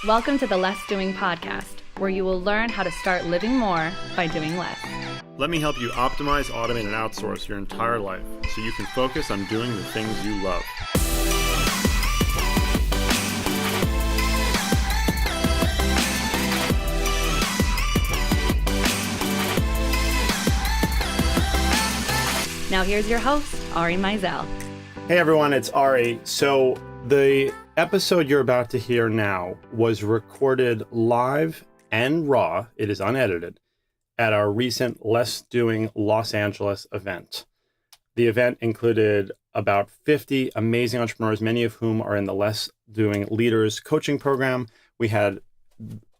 Welcome to the Less Doing podcast, where you will learn how to start living more by doing less. Let me help you optimize, automate, and outsource your entire life so you can focus on doing the things you love. Now here's your host, Ari Meisel. Hey everyone, it's Ari. So the episode you're about to hear now was recorded live and raw, it is unedited, at our recent Less Doing Los Angeles event. The event included about 50 amazing entrepreneurs, many of whom are in the Less Doing Leaders coaching program. We had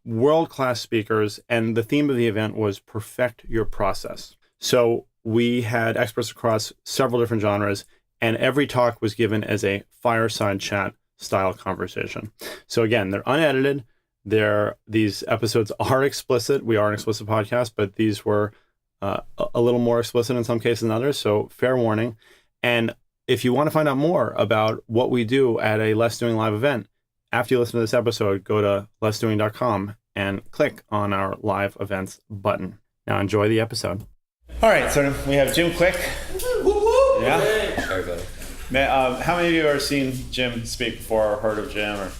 world-class speakers, and the theme of the event was Perfect Your Process. So we had experts across several different genres, and every talk was given as a fireside chat style conversation. So again, they're unedited. These episodes are explicit. We are an explicit podcast, but these were a little more explicit in some cases than others. So fair warning. And if you want to find out more about what we do at a Less Doing live event, after you listen to this episode, go to lessdoing.com and click on our live events button. Now enjoy the episode. All right, so we have Jim Kwik. Yeah. Everybody. How many of you have seen Jim speak before or heard of Jim?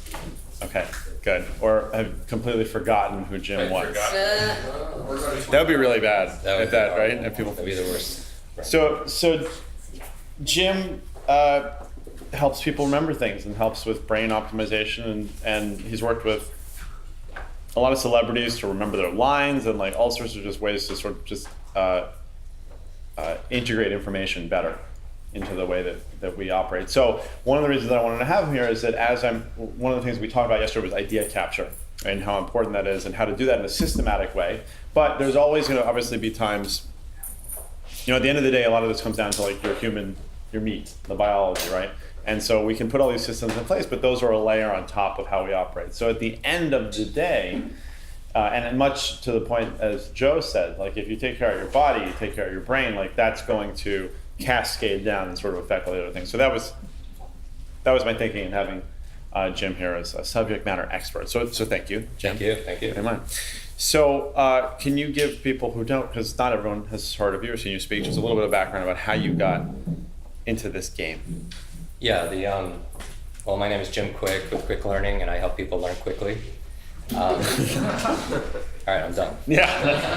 Okay, good. Or have completely forgotten who Jim was? That would be really bad. Right? If people that'd be the worst. Right. So Jim helps people remember things and helps with brain optimization, and he's worked with a lot of celebrities to remember their lines and like all sorts of just ways to sort of just integrate information better into the way that we operate. So one of the reasons that I wanted to have him here is that one of the things we talked about yesterday was idea capture and how important that is and how to do that in a systematic way. But there's always going to obviously be times, at the end of the day, a lot of this comes down to like your meat, the biology, right? And so we can put all these systems in place, but those are a layer on top of how we operate. So at the end of the day, and much to the point as Joe said, like if you take care of your body, you take care of your brain, like that's going to cascade down and sort of affect all the other things. So that was my thinking in having Jim here as a subject matter expert. So thank you, Jim. Thank you. Never mind. So can you give people who don't, because not everyone has heard of you or seen you speak, just a little bit of background about how you got into this game? Yeah, well, my name is Jim Kwik with Kwik Learning, and I help people learn quickly. All right, I'm done. Yeah.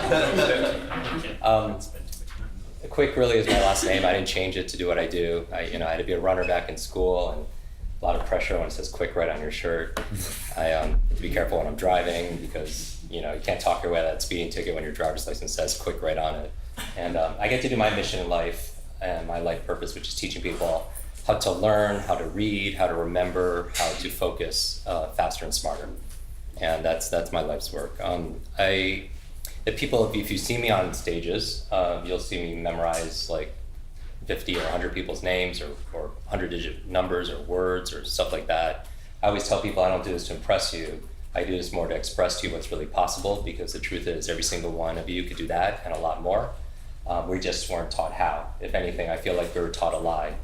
Kwik really is my last name. I didn't change it to do what I do. I had to be a runner back in school, and a lot of pressure when it says Kwik right on your shirt. I have to be careful when I'm driving because you can't talk your way out of that speeding ticket when your driver's license says Kwik right on it. And I get to do my mission in life and my life purpose, which is teaching people how to learn, how to read, how to remember, how to focus faster and smarter. And that's my life's work. If you see me on stages, you'll see me memorize like 50 or 100 people's names or 100-digit numbers or words or stuff like that. I always tell people I don't do this to impress you. I do this more to express to you what's really possible, because the truth is every single one of you could do that and a lot more. We just weren't taught how. If anything, I feel like we were taught a lie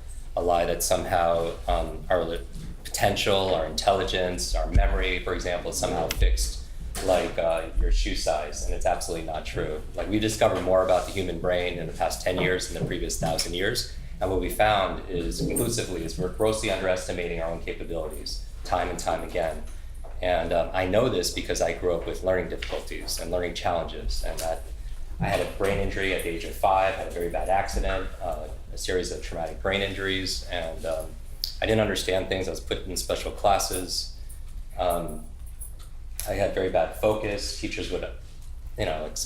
that somehow our potential, our intelligence, our memory, for example, is somehow fixed like your shoe size, and it's absolutely not true. Like we discovered more about the human brain in the past 10 years than the previous 1,000 years, and what we found is conclusively is we're grossly underestimating our own capabilities time and time again. And I know this because I grew up with learning difficulties and learning challenges, and that I had a brain injury at the age of 5, had a very bad accident, a series of traumatic brain injuries, and I didn't understand things. I was put in special classes. I had very bad focus. Teachers would,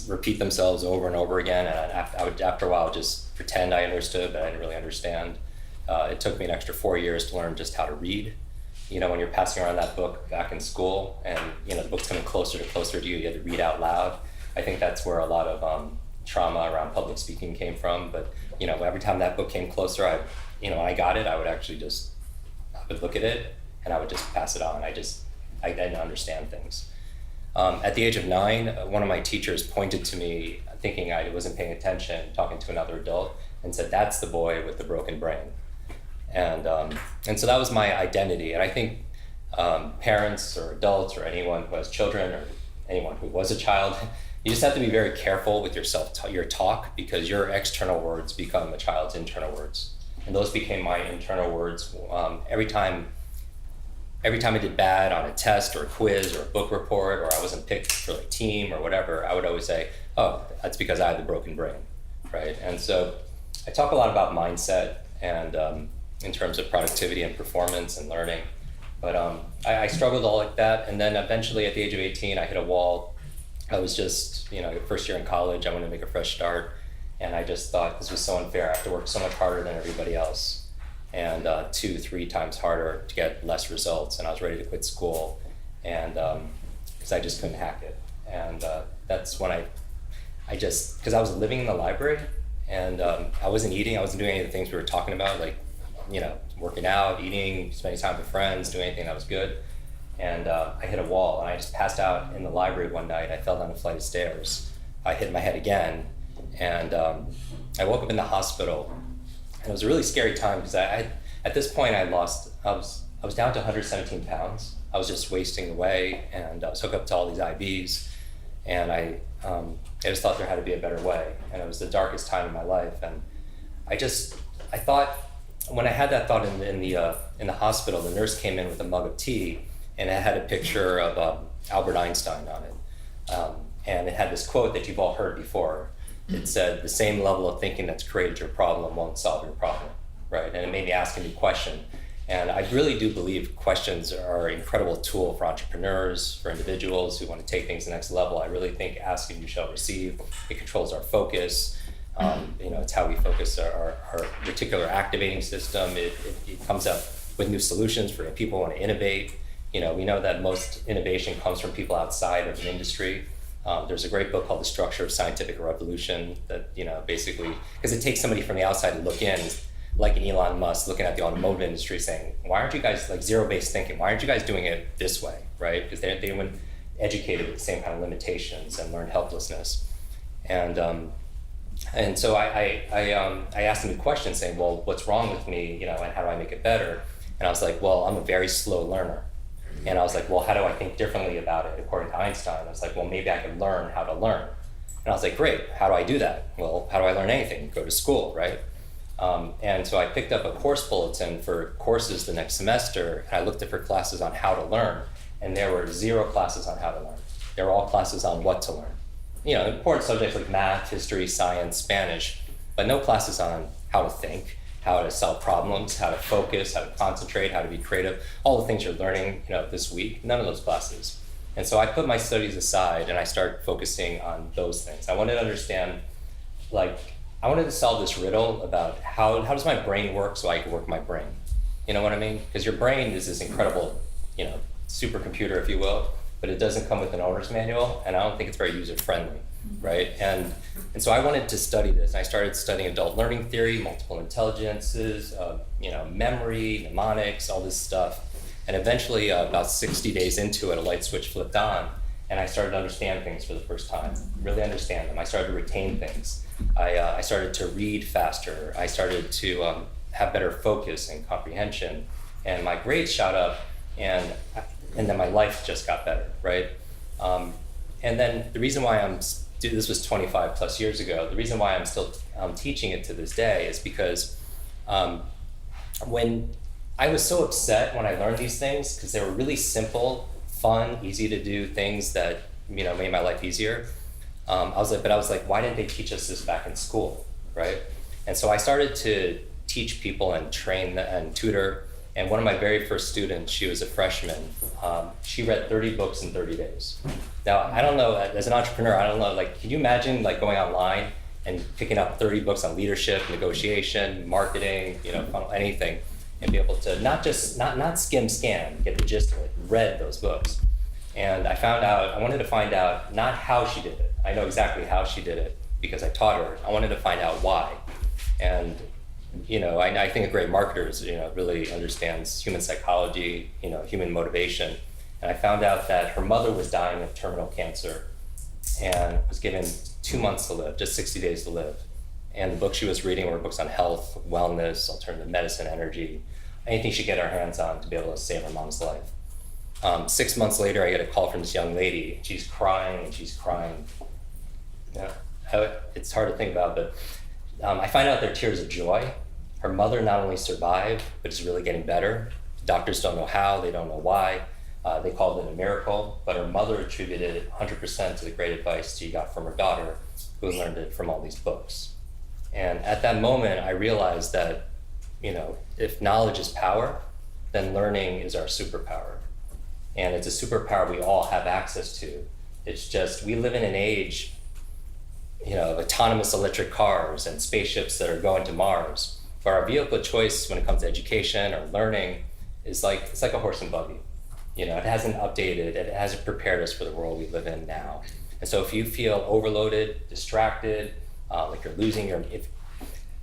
repeat themselves over and over again, and I would, after a while, just pretend I understood, but I didn't really understand. It took me an extra 4 years to learn just how to read. When you're passing around that book back in school, and the book's coming closer to you, you had to read out loud. I think that's where a lot of trauma around public speaking came from. But every time that book came closer, I got it. I would look at it and I would just pass it on. I didn't understand things. At the age of 9, one of my teachers pointed to me, thinking I wasn't paying attention, talking to another adult, and said, "That's the boy with the broken brain." And so that was my identity. And I think parents or adults or anyone who has children or anyone who was a child, you just have to be very careful with your talk, because your external words become a child's internal words. And those became my internal words. Every time I did bad on a test or a quiz or a book report, or I wasn't picked for a team or whatever, I would always say, oh, that's because I have the broken brain, right? And so I talk a lot about mindset and in terms of productivity and performance and learning. But I struggled all like that. And then eventually at the age of 18, I hit a wall. I was just, first year in college, I wanted to make a fresh start. And I just thought this was so unfair. I have to work so much harder than everybody else, and 2-3 times harder to get less results. And I was ready to quit school, and because I just couldn't hack it. And that's when because I was living in the library, and I wasn't eating, I wasn't doing any of the things we were talking about, like, working out, eating, spending time with friends, doing anything that was good. And I hit a wall, and I just passed out in the library one night. I fell down a flight of stairs. I hit my head again, and I woke up in the hospital, and it was a really scary time because at this point I was down to 117 pounds. I was just wasting away, and I was hooked up to all these IVs, and I just thought there had to be a better way. And it was the darkest time in my life, and I thought, when I had that thought in the hospital, the nurse came in with a mug of tea, and it had a picture of Albert Einstein on it, and it had this quote that you've all heard before. It said, "The same level of thinking that's created your problem won't solve your problem," right? And it made me ask a new question. And I really do believe questions are an incredible tool for entrepreneurs, for individuals who want to take things to the next level. I really think ask and you shall receive. It controls our focus. It's how we focus our reticular activating system. It comes up with new solutions for people who want to innovate. We know that most innovation comes from people outside of an industry. There's a great book called The Structure of Scientific Revolution that, basically, because it takes somebody from the outside to look in, like an Elon Musk looking at the automotive industry saying, why aren't you guys, like, zero-based thinking? Why aren't you guys doing it this way, right? Because they weren't educated with the same kind of limitations and learned helplessness. And so I asked them a question saying, well, what's wrong with me, and how do I make it better? And I was like, well, I'm a very slow learner. And I was like, well, how do I think differently about it according to Einstein? I was like, well, maybe I can learn how to learn. And I was like, great, how do I do that? Well, how do I learn anything? Go to school, right? And so I picked up a course bulletin for courses the next semester, and I looked for classes on how to learn, and there were 0 classes on how to learn. There were all classes on what to learn. Important subjects like math, history, science, Spanish, but no classes on how to think, how to solve problems, how to focus, how to concentrate, how to be creative, all the things you're learning, this week, none of those classes. And so I put my studies aside and I started focusing on those things. I wanted to understand, I wanted to solve this riddle about how does my brain work so I can work my brain. You know what I mean? Because your brain is this incredible, supercomputer, if you will, but it doesn't come with an owner's manual, and I don't think it's very user-friendly, right? And so I wanted to study this. I started studying adult learning theory, multiple intelligences, memory, mnemonics, all this stuff. And eventually, about 60 days into it, a light switch flipped on, and I started to understand things for the first time, really understand them. I started to retain things. I started to read faster. I started to have better focus and comprehension, and my grades shot up, and then my life just got better, right? And then the reason why this was 25 plus years ago, the reason why I'm still teaching it to this day is because when I was so upset when I learned these things, because they were really simple, fun, easy to do things that made my life easier. I was like, why didn't they teach us this back in school, right? And so I started to teach people and train and tutor. And one of my very first students, she was a freshman. She read 30 books in 30 days. Now, I don't know, as an entrepreneur, I don't know, can you imagine going online and picking up 30 books on leadership, negotiation, marketing, anything, and be able to not scan, get the gist of it, read those books. And I wanted to find out not how she did it. I know exactly how she did it because I taught her. I wanted to find out why. And I think a great marketer is, really understands human psychology, human motivation. And I found out that her mother was dying of terminal cancer and was given 2 months to live, just 60 days to live. And the books she was reading were books on health, wellness, alternative medicine, energy, anything she could get her hands on to be able to save her mom's life. 6 months later, I get a call from this young lady. She's crying and she's crying. Yeah, it's hard to think about, but I find out they're tears of joy. Her mother not only survived, but is really getting better. Doctors don't know how, they don't know why. They called it a miracle, but her mother attributed it 100% to the great advice she got from her daughter, who learned it from all these books. And at that moment, I realized that, if knowledge is power, then learning is our superpower. And it's a superpower we all have access to. It's just, we live in an age, of autonomous electric cars and spaceships that are going to Mars. But our vehicle of choice when it comes to education or learning it's like a horse and buggy. It hasn't updated, it hasn't prepared us for the world we live in now. And so if you feel overloaded, distracted, like you're losing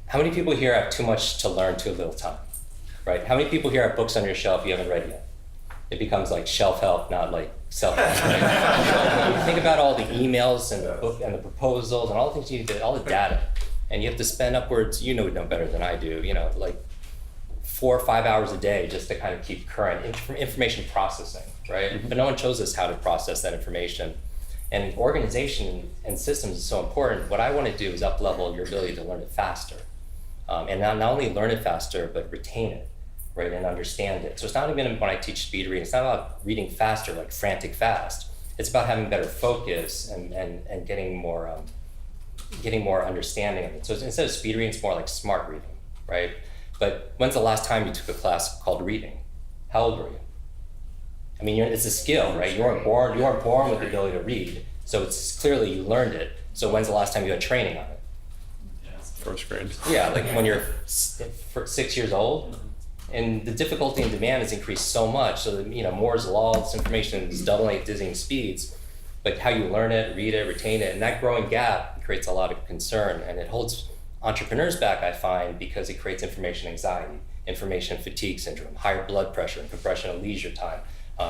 how many people here have too much to learn, too little time, right? How many people here have books on your shelf you haven't read yet? It becomes like shelf help, not like self-help. Right? You think about all the emails and the book and the proposals and all the things you need to, all the data, and you have to spend upwards, you know better than I do, like 4 or 5 hours a day just to kind of keep current information processing, right? Mm-hmm. But no one shows us how to process that information. And organization and systems is so important. What I want to do is up-level your ability to learn it faster. And not only learn it faster, but retain it, right, and understand it. So it's not even when I teach speed reading, it's not about reading faster, like frantic fast. It's about having better focus and getting more understanding of it. So instead of speed reading, it's more like smart reading, right? But when's the last time you took a class called reading? How old were you? I mean, it's a skill, right? You weren't born with the ability to read, so it's clearly you learned it. So when's the last time you had training on it? First grade. Yeah, like when you're 6 years old, and the difficulty and demand has increased so much. So that, Moore's law, this information is doubling at dizzying speeds. But how you learn it, read it, retain it, and that growing gap creates a lot of concern, and it holds entrepreneurs back, I find, because it creates information anxiety, information fatigue syndrome, higher blood pressure, and compression of leisure time,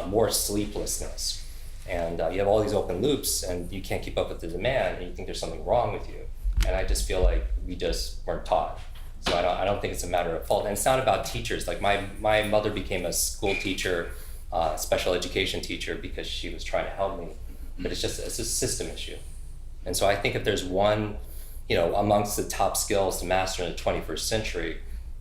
more sleeplessness. And you have all these open loops and you can't keep up with the demand and you think there's something wrong with you. And I just feel like we just weren't taught. So I don't think it's a matter of fault. And it's not about teachers. Like my mother became a school teacher, special education teacher because she was trying to help me. But it's a system issue. And so I think if there's one, amongst the top skills to master in the 21st century,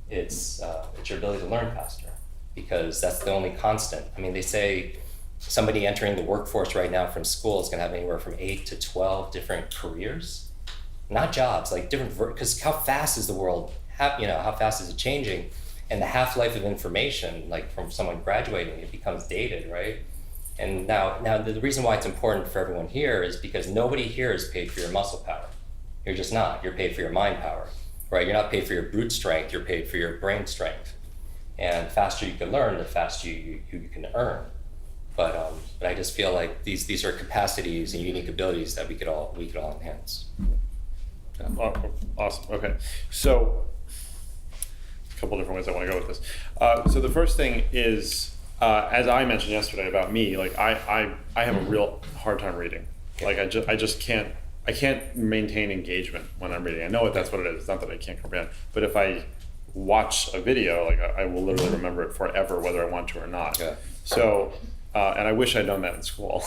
it's your ability to learn faster, because that's the only constant. I mean, they say somebody entering the workforce right now from school is going to have anywhere from 8 to 12 different careers, not jobs, like different, because how fast is the world, how fast is it changing? And the half-life of information, like from someone graduating, it becomes dated, right? And now the reason why it's important for everyone here is because nobody here is paid for your muscle power. You're just not. You're paid for your mind power, right? You're not paid for your brute strength. You're paid for your brain strength. And the faster you can learn, the faster you can earn. But I just feel like these are capacities and unique abilities that we could all enhance. Awesome. Okay. So a couple different ways I want to go with this. So the first thing is, as I mentioned yesterday about me, like I have a real hard time reading. Like I just can't maintain engagement when I'm reading. I know that's what it is. It's not that I can't comprehend, but if I watch a video, like I will literally remember it forever, whether I want to or not. Yeah. So, and I wish I'd done that in school.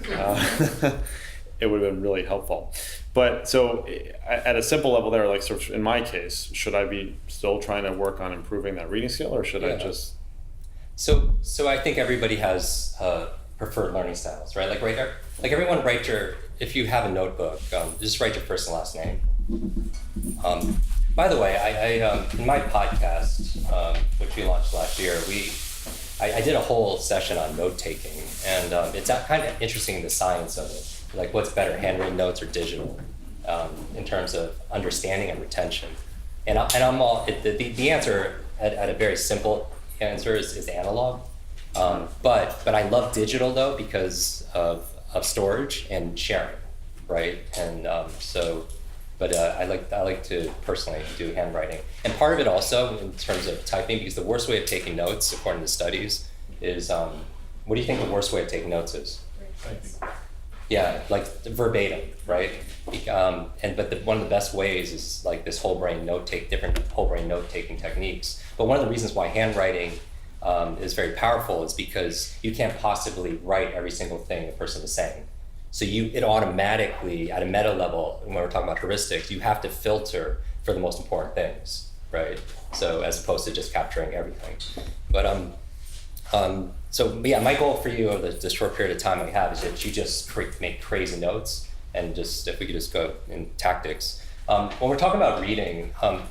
It would have been really helpful. But so at a simple level there, like sort of in my case, should I be still trying to work on improving that reading skill, or should I just? So I think everybody has preferred learning styles, right? Like everyone if you have a notebook, just write your first and last name. By the way, I in my podcast, which we launched last year, I did a whole session on note taking, and it's kind of interesting, the science of it. Like what's better, handwritten notes or digital, in terms of understanding and retention. And I'm all, the answer at a very simple answer is analog. But I love digital though because of storage and sharing, right? And but I like to personally do handwriting. And part of it also in terms of typing, because the worst way of taking notes, according to studies, is what do you think the worst way of taking notes is? Yeah, like verbatim, right? But one of the best ways is like this different whole brain note taking techniques. But one of the reasons why handwriting is very powerful is because you can't possibly write every single thing the person is saying. So it automatically, at a meta level, when we're talking about heuristics, you have to filter for the most important things, right? So as opposed to just capturing everything. But my goal for you over the short period of time we have is that you just make crazy notes, and just if we could just go in tactics. When we're talking about reading, I'm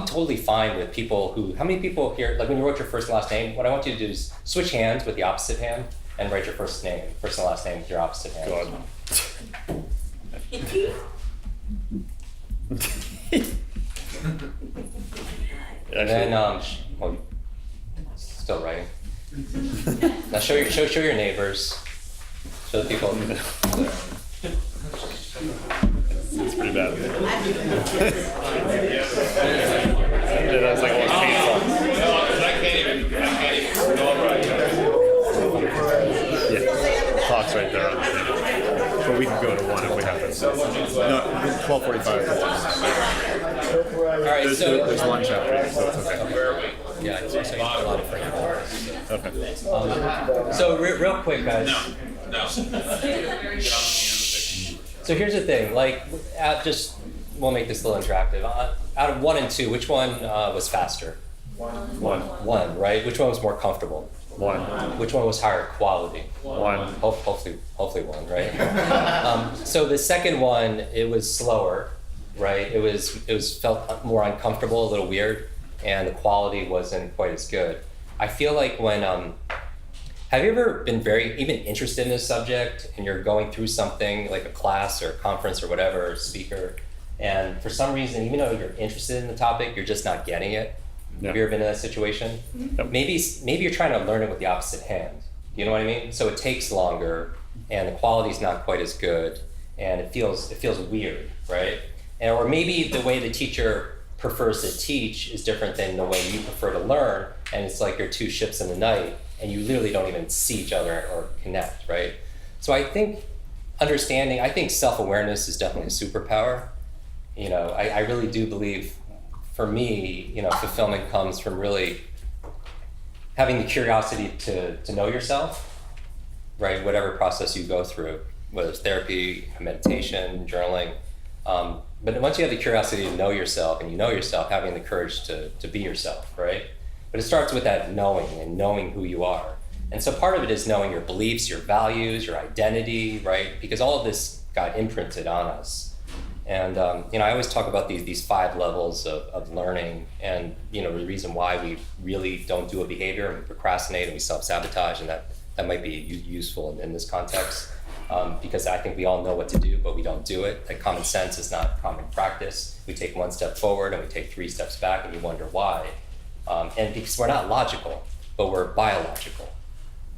totally fine with people how many people here, like when you wrote your first and last name, what I want you to do is switch hands with the opposite hand and write your first and last name with your opposite hand. God. And then, still writing. Now show your neighbors. Show the people. It's pretty bad. That's like almost painful. I can't even go right. Yeah, clock's right there. But we can go to 1 if we have to. No, 12:45 for 1. All right, There's lunch after, so it's okay. Yeah, it's a lot of frame. Okay. So real quick, guys. No. So here's the thing, we'll make this a little interactive. Out of 1 and 2, which one was faster? 1, right? Which one was more comfortable? 1. Which one was higher quality? 1. Hopefully 1, right? So the second one, it was slower, right? It was felt more uncomfortable, a little weird, and the quality wasn't quite as good. I feel like when have you ever been even interested in this subject and you're going through something like a class or a conference or whatever, or speaker, and for some reason, even though you're interested in the topic, you're just not getting it? Yeah. Have you ever been in that situation? Yep. Maybe you're trying to learn it with the opposite hand. You know what I mean? So it takes longer and the quality's not quite as good and it feels weird, right? Or maybe the way the teacher prefers to teach is different than the way you prefer to learn, and it's like you're two ships in the night and you literally don't even see each other or connect, right? So I think self-awareness is definitely a superpower. You know, I really do believe, for me, fulfillment comes from really having the curiosity to know yourself, right? Whatever process you go through, whether it's therapy, meditation, journaling. But once you have the curiosity to know yourself and you know yourself, having the courage to be yourself, right? But it starts with that knowing who you are. And so part of it is knowing your beliefs, your values, your identity, right? Because all of this got imprinted on us. And I always talk about these 5 levels of learning, and the reason why we really don't do a behavior and we procrastinate and we self-sabotage, and that might be useful in this context. Because I think we all know what to do, but we don't do it. Like, common sense is not common practice. We take 1 step forward and we take 3 steps back, and you wonder why. And because we're not logical, but we're biological,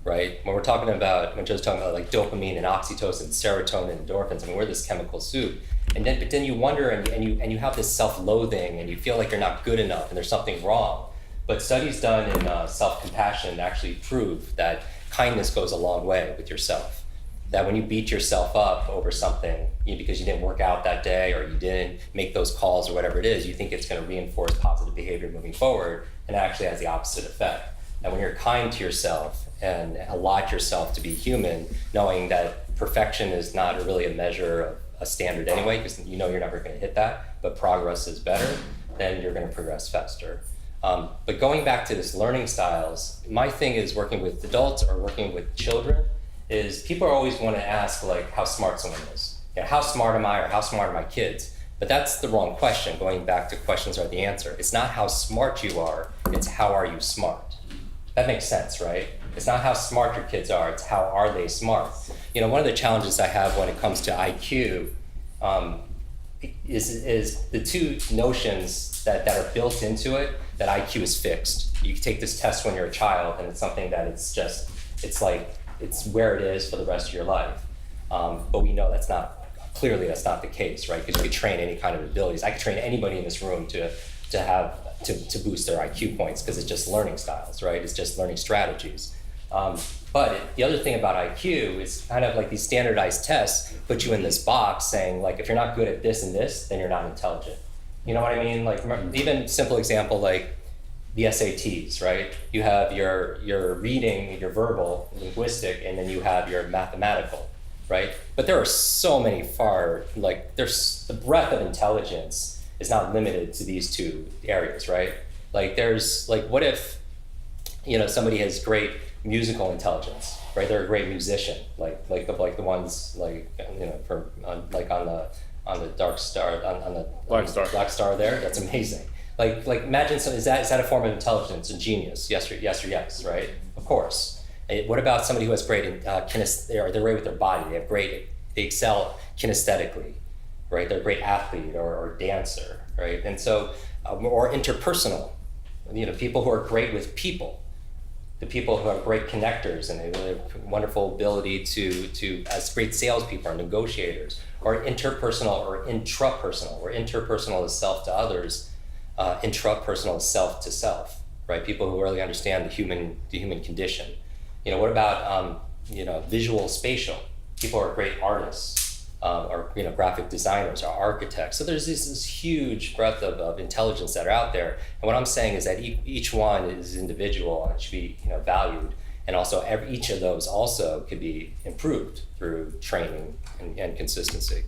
right? When Joe's talking about like dopamine and oxytocin, serotonin, endorphins, we're this chemical soup. But then you wonder and you have this self-loathing and you feel like you're not good enough and there's something wrong. But studies done in self-compassion actually prove that kindness goes a long way with yourself. That when you beat yourself up over something because you didn't work out that day or you didn't make those calls or whatever it is, you think it's going to reinforce positive behavior moving forward, and it actually has the opposite effect. And when you're kind to yourself and allow yourself to be human, knowing that perfection is not really a measure of a standard anyway, because you're never going to hit that, but progress is better, then you're going to progress faster. But going back to this learning styles, my thing is working with adults or working with children is people always want to ask like how smart someone is. How smart am I, or how smart are my kids? But that's the wrong question. Going back to questions are the answer. It's not how smart you are, it's how are you smart. That makes sense, right? It's not how smart your kids are, it's how are they smart. One of the challenges I have when it comes to IQ is the 2 notions that are built into it, that IQ is fixed. You take this test when you're a child and it's something that it's where it is for the rest of your life. But we know that's not the case, right? Because you could train any kind of abilities. I could train anybody in this room to boost their IQ points, because it's just learning styles, right? It's just learning strategies. But the other thing about IQ is kind of like these standardized tests put you in this box saying, like, if you're not good at this and this, then you're not intelligent. You know what I mean? Like, remember, even simple example, like, the SATs, right? You have your reading, your verbal, linguistic, and then you have your mathematical, right? But there are so many there's the breadth of intelligence is not limited to these two areas, right? Like there's like, what if, somebody has great musical intelligence, right? They're a great musician, like the ones on the dark star, on the black star there. That's amazing. Like imagine is that a form of intelligence and genius? Yes, right? Of course. What about somebody who has great they're great with their body. They excel kinesthetically, right? They're a great athlete or dancer, right? And so, or interpersonal, people who are great with people. The people who are great connectors and they have wonderful ability to as great salespeople or negotiators, or interpersonal or intrapersonal, where interpersonal is self to others, intrapersonal is self to self, right? People who really understand the human condition. What about visual spatial? People who are great artists, or graphic designers or architects. So there's this huge breadth of intelligence that are out there. And what I'm saying is that each one is individual and should be valued. And also each of those also could be improved through training and consistency.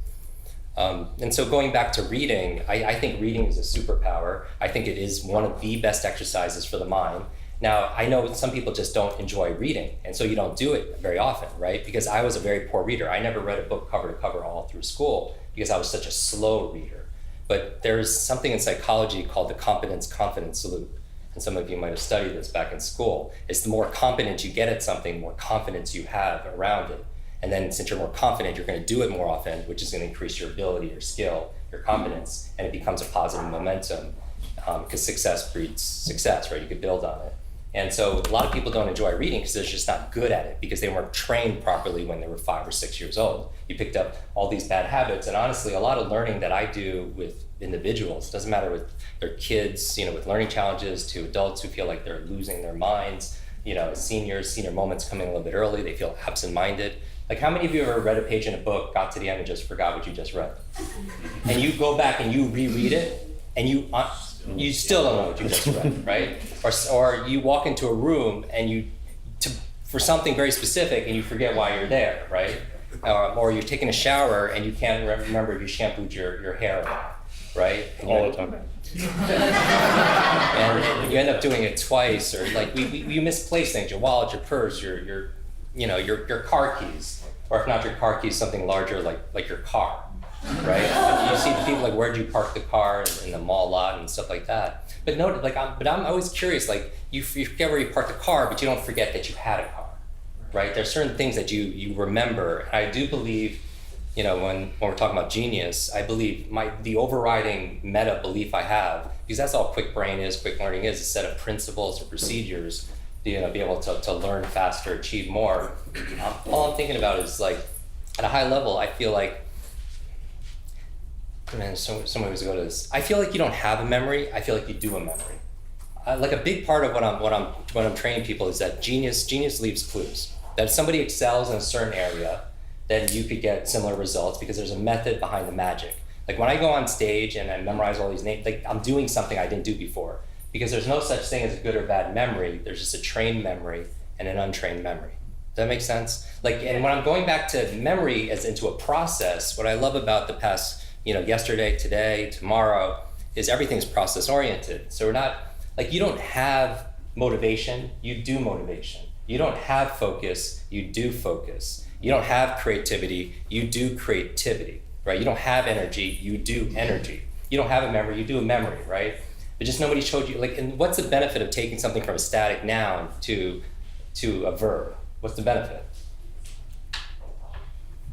And so going back to reading, I think reading is a superpower. I think it is one of the best exercises for the mind. Now, I know some people just don't enjoy reading, and so you don't do it very often, right? Because I was a very poor reader. I never read a book cover to cover all through school because I was such a slow reader. But there's something in psychology called the competence-confidence loop. And some of you might have studied this back in school. It's the more competent you get at something, more confidence you have around it. And then since you're more confident, you're going to do it more often, which is going to increase your ability, your skill, your competence, and it becomes a positive momentum because success breeds success, right? You could build on it. And so a lot of people don't enjoy reading because they're just not good at it because they weren't trained properly when they were 5 or 6 years old. You picked up all these bad habits. And honestly, a lot of learning that I do with individuals, doesn't matter with their kids, with learning challenges, to adults who feel like they're losing their minds, senior moments coming a little bit early, they feel absent-minded. Like how many of you ever read a page in a book, got to the end and just forgot what you just read? And you go back and you reread it and you still don't know what you just read, right? Or you walk into a room and for something very specific and you forget why you're there, right? Or you're taking a shower and you can't remember if you shampooed your hair or not, right? All the time. And you end up doing it twice, or like you misplace things, your wallet, your purse, your car keys, or if not your car keys, something larger like your car. Right? You see the people like, where'd you park the car in the mall lot and stuff like that. But no, I'm always curious, like you forget where you parked the car, but you don't forget that you had a car, right? There's certain things that you remember. And I do believe, when we're talking about genius, I believe the overriding meta belief I have, because that's all quick brain is, quick learning is, a set of principles or procedures to be able to learn faster, achieve more. All I'm thinking about is like, at a high level, I feel like, man, someone was going to this. I feel like you don't have a memory. I feel like you do a memory. Like a big part of what I'm training people is that genius leaves clues. That if somebody excels in a certain area, then you could get similar results because there's a method behind the magic. Like when I go on stage and I memorize all these names, like I'm doing something I didn't do before because there's no such thing as a good or bad memory. There's just a trained memory and an untrained memory. Does that make sense? And when I'm going back to memory as into a process, what I love about the past, yesterday, today, tomorrow, is everything's process oriented. So we're not, like you don't have motivation, you do motivation. You don't have focus, you do focus. You don't have creativity, you do creativity, right? You don't have energy, you do energy. You don't have a memory, you do a memory, right? But just nobody showed you, and what's the benefit of taking something from a static noun to a verb? What's the benefit?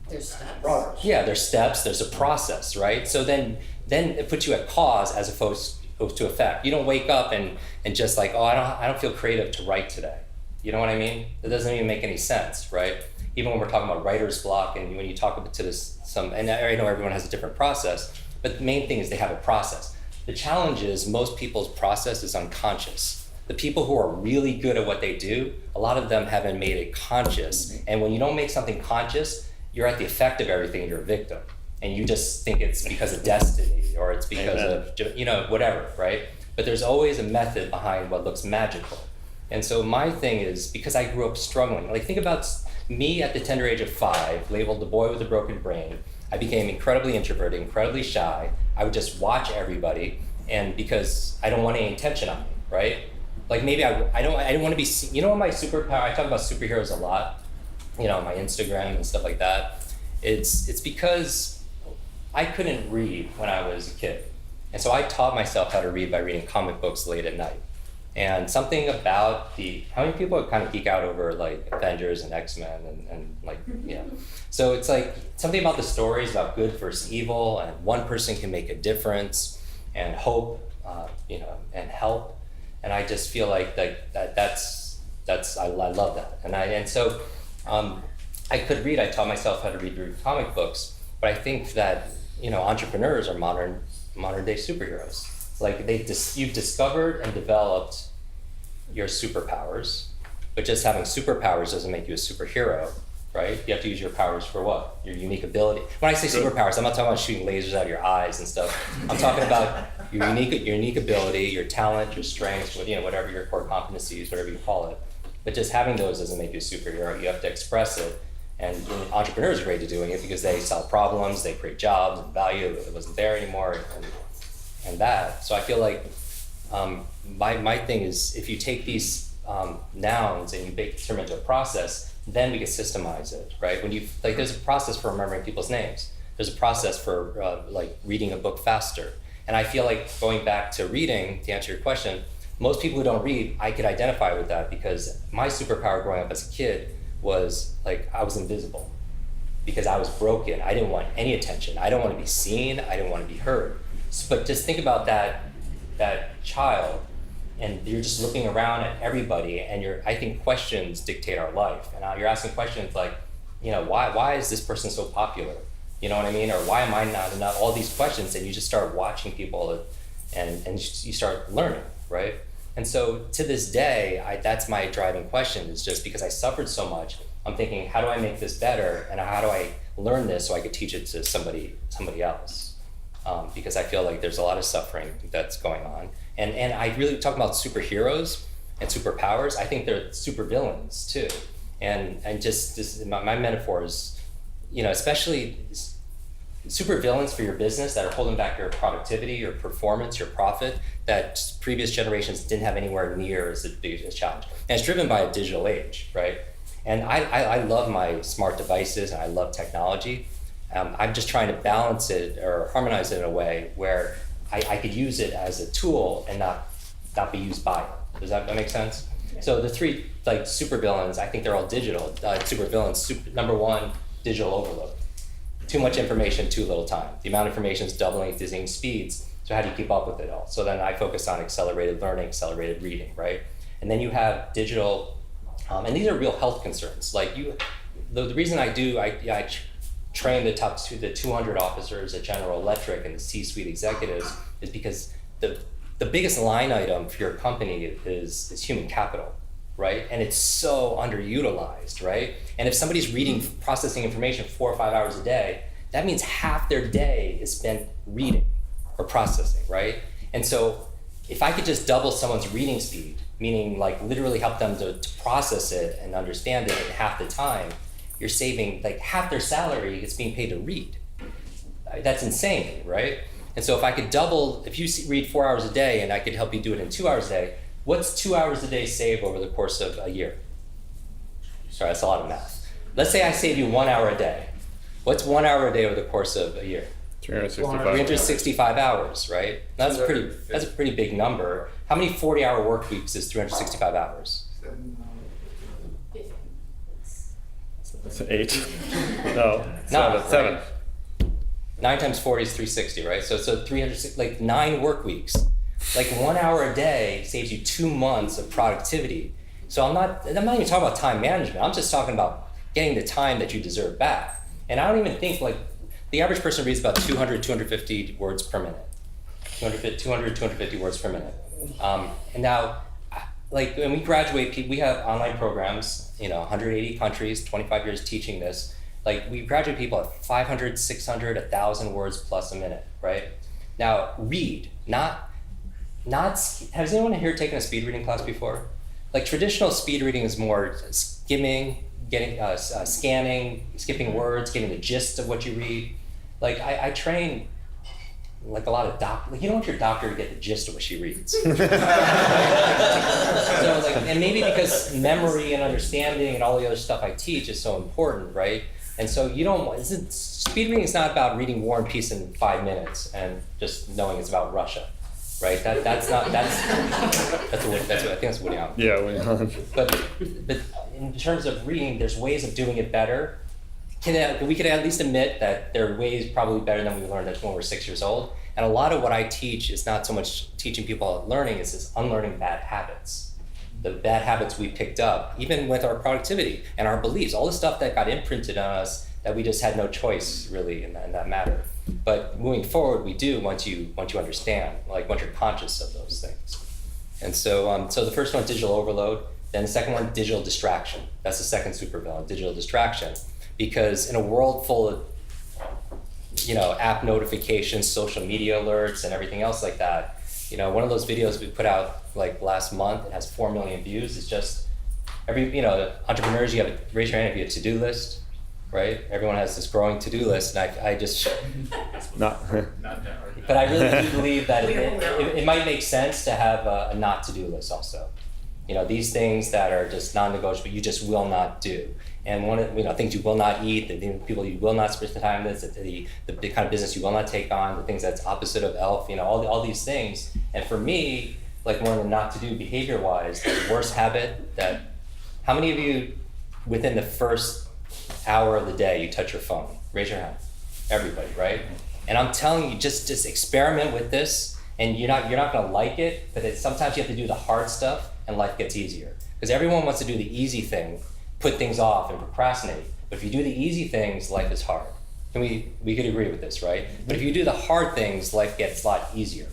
There's steps. Yeah, there's steps, there's a process, right? So then it puts you at cause as opposed to effect. You don't wake up and just like, oh, I don't feel creative to write today. You know what I mean? It doesn't even make any sense, right? Even when we're talking about writer's block and when you talk about and I know everyone has a different process, but the main thing is they have a process. The challenge is most people's process is unconscious. The people who are really good at what they do, a lot of them haven't made it conscious. And when you don't make something conscious, you're at the effect of everything, you're a victim. And you just think it's because of destiny or it's because of, whatever, right? but there's always a method behind what looks magical. And so my thing is, because I grew up struggling, like think about me at the tender age of 5, labeled the boy with a broken brain. I became incredibly introverted, incredibly shy. I would just watch everybody, and because I don't want any attention on me, right? Like maybe I don't want to be, you know what my superpower, I talk about superheroes a lot, you know, on my Instagram and stuff like that. It's because I couldn't read when I was a kid. And so I taught myself how to read by reading comic books late at night. And something about how many people kind of geek out over like Avengers and X-Men and like, you know. So it's like something about the stories about good versus evil, and one person can make a difference, and hope, you know, and help. And I just feel like that's I love that. And so I could read. I taught myself how to read through comic books. But I think that, you know, entrepreneurs are modern day superheroes. Like you've discovered and developed your superpowers, but just having superpowers doesn't make you a superhero, right? You have to use your powers for what? Your unique ability. When I say superpowers, I'm not talking about shooting lasers out of your eyes and stuff. I'm talking about your unique ability, your talent, your strengths, you know, whatever your core competencies, whatever you call it. But just having those doesn't make you a superhero. You have to express it. And entrepreneurs are great at doing it because they solve problems, they create jobs, and value that wasn't there anymore, and that. So I feel like my thing is, if you take these nouns and you turn them into a process, then we can systemize it, right? When you like, there's a process for remembering people's names. There's a process for like reading a book faster. And I feel like going back to reading, to answer your question, most people who don't read, I could identify with that, because my superpower growing up as a kid was like I was invisible because I was broken. I didn't want any attention. I don't want to be seen. I didn't want to be heard. But just think about that child, and you're just looking around at everybody, and I think questions dictate our life. And you're asking questions like, you know, why is this person so popular? You know what I mean? Or why am I not all these questions, and you just start watching people and you start learning, right? And so to this day, that's my driving question, is just because I suffered so much, I'm thinking, how do I make this better? And how do I learn this so I could teach it to somebody else? Because I feel like there's a lot of suffering that's going on. And I really talk about superheroes and superpowers. I think they're supervillains too. And just my metaphor is, you know, especially supervillains for your business that are holding back your productivity, your performance, your profit, that previous generations didn't have anywhere near as big a challenge. And it's driven by a digital age, right? And I love my smart devices, and I love technology. I'm just trying to balance it or harmonize it in a way where I could use it as a tool and not be used by it. Does that make sense? Yeah. So the three like supervillains, I think they're all digital. Supervillains, number one, digital overload. Too much information, too little time. The amount of information is doubling at dizzying speeds. So how do you keep up with it all? So then I focus on accelerated learning, accelerated reading, right? And then you have digital, and these are real health concerns. Like the reason I train the 200 officers at General Electric and the C-suite executives is because the biggest line item for your company is human capital, right? And it's so underutilized, right? And if somebody's processing information 4 or 5 hours a day, that means half their day is spent reading or processing, right? And so if I could just double someone's reading speed, meaning like literally help them to process it and understand it in half the time, you're saving like half their salary is being paid to read. That's insane, right? And so if I could double, if you read 4 hours a day and I could help you do it in 2 hours a day, what's 2 hours a day save over the course of a year? Sorry, that's a lot of math. Let's say I save you 1 hour a day. What's 1 hour a day over the course of a year? 365 hours, right? That's a pretty big number. How many 40-hour work weeks is 365 hours? It's 8. No, 7. Right? 9 times 40 is 360, right? So 300, like 9 work weeks. Like 1 hour a day saves you 2 months of productivity. So I'm not even talking about time management. I'm just talking about getting the time that you deserve back. And I don't even think like the average person reads about 200, 250 words per minute. 200, 250 words per minute. And now, like when we graduate, we have online programs, 180 countries, 25 years teaching this. Like we graduate people at 500, 600, 1,000 words plus a minute, right? Now read, not has anyone here taken a speed reading class before? Like traditional speed reading is more skimming, getting scanning, skipping words, getting the gist of what you read. Like I train like a lot of like you don't want your doctor to get the gist of what she reads. So like, and maybe because memory and understanding and all the other stuff I teach is so important, right? And so you don't want, speed reading is not about reading War and Peace in 5 minutes and just knowing it's about Russia, right? That's what I think that's Woody Allen. Yeah, Woody Allen. But in terms of reading, there's ways of doing it better. We could at least admit that there are ways probably better than we learned when we were 6 years old. And a lot of what I teach is not so much teaching people learning, it's just unlearning bad habits. The bad habits we picked up, even with our productivity and our beliefs, all the stuff that got imprinted on us that we just had no choice really in that matter. But moving forward, we do once you understand, like once you're conscious of those things. And so, so the first one, digital overload. Then the second one, digital distraction. That's the second supervillain, digital distraction. Because in a world full of, app notifications, social media alerts, and everything else like that, one of those videos we put out like last month, it has 4 million views. It's just entrepreneurs, you have raise your hand if you have a to-do list, right? Everyone has this growing to-do list, and I just Not that. but I really do believe that it might make sense to have a not to-do list also. These things that are just non-negotiable, you just will not do. And one of things you will not eat, the people you will not spend time with, the kind of business you will not take on, the things that's opposite of ELF, all these things. And for me, like one of the not to do behavior-wise, the worst habit how many of you within the first hour of the day you touch your phone? Raise your hand. Everybody, right? And I'm telling you, just experiment with this, and you're not gonna like it, but sometimes you have to do the hard stuff and life gets easier. Because everyone wants to do the easy thing, put things off and procrastinate. But if you do the easy things, life is hard. And we could agree with this, right? But if you do the hard things, life gets a lot easier,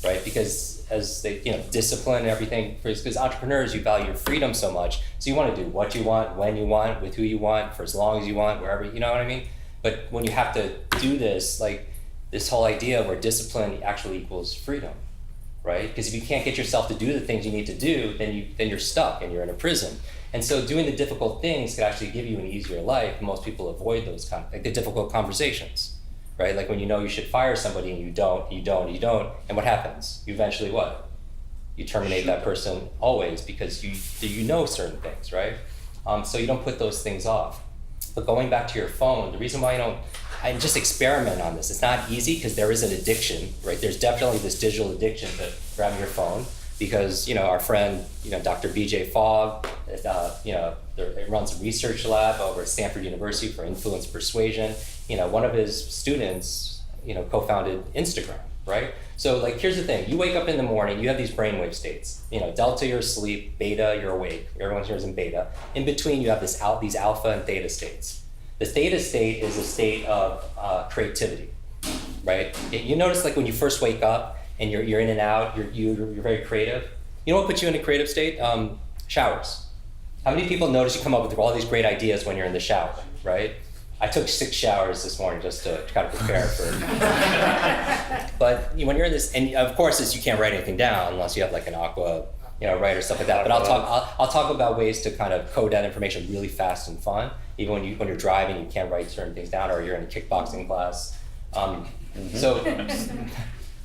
right? Because as they, discipline and everything, because entrepreneurs, you value your freedom so much, so you want to do what you want, when you want, with who you want, for as long as you want, wherever, you know what I mean? But when you have to do this, like this whole idea where discipline actually equals freedom, right? Because if you can't get yourself to do the things you need to do, then you're stuck and you're in a prison. And so doing the difficult things could actually give you an easier life. Most people avoid those like the difficult conversations, right? Like when you should fire somebody and you don't, and what happens? You eventually what? You terminate that person always because you know certain things, right? So you don't put those things off. But going back to your phone, the reason why I just experiment on this. It's not easy because there is an addiction, right? There's definitely this digital addiction to grabbing your phone because, our friend, Dr. BJ Fogg, runs a research lab over at Stanford University for influence persuasion. One of his students, co-founded Instagram, right? So like, here's the thing. You wake up in the morning, you have these brainwave states. Delta, you're asleep, beta, you're awake. Everyone here is in beta. In between, you have these alpha and theta states. The theta state is a state of creativity, right? You notice like when you first wake up and you're in and out, you're very creative. You know what puts you in a creative state? Showers. How many people notice you come up with all these great ideas when you're in the shower, right? I took 6 showers this morning just to kind of prepare for But when you're in this, and of course you can't write anything down unless you have like an aqua, write or stuff like that. But I'll talk about ways to kind of code that information really fast and fun. Even when you're driving, you can't write certain things down, or you're in a kickboxing class.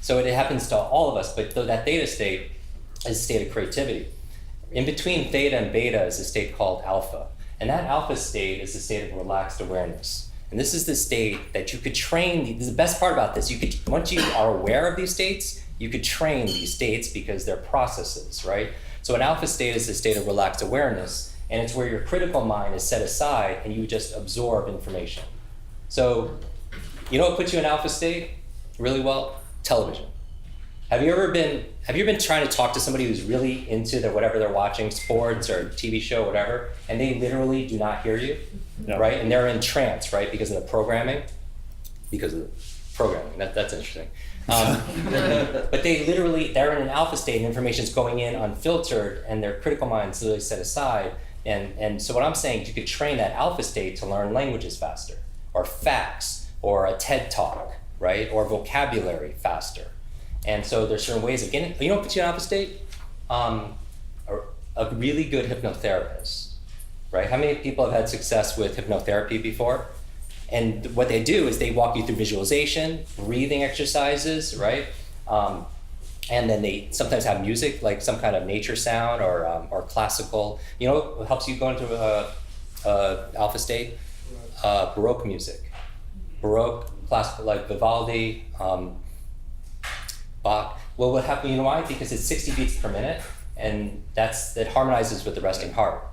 So it happens to all of us. But that theta state is a state of creativity. In between theta and beta is a state called alpha. And that alpha state is the state of relaxed awareness. And this is the state that you could train. This is the best part about this. Once you are aware of these states, you could train these states because they're processes, right? So an alpha state is a state of relaxed awareness, and it's where your critical mind is set aside and you just absorb information. So, what puts you in alpha state really well? Television. Have you been trying to talk to somebody who's really into whatever they're watching, sports or TV show, whatever, and they literally do not hear you, right? And they're in trance, right? Because of the programming. That's interesting. But they're in an alpha state and information's going in unfiltered and their critical mind's literally set aside. And so what I'm saying is you could train that alpha state to learn languages faster, or facts, or a TED Talk, right? Or vocabulary faster. And so there's certain ways of getting, you know what puts you in alpha state? A really good hypnotherapist, right? How many people have had success with hypnotherapy before? And what they do is they walk you through visualization, breathing exercises, right? And then they sometimes have music, like some kind of nature sound or classical. You know what helps you go into alpha state? Baroque music. Baroque, classical, like Vivaldi, Bach. Well, what happened, you know why? Because it's 60 beats per minute, and that harmonizes with the resting heart.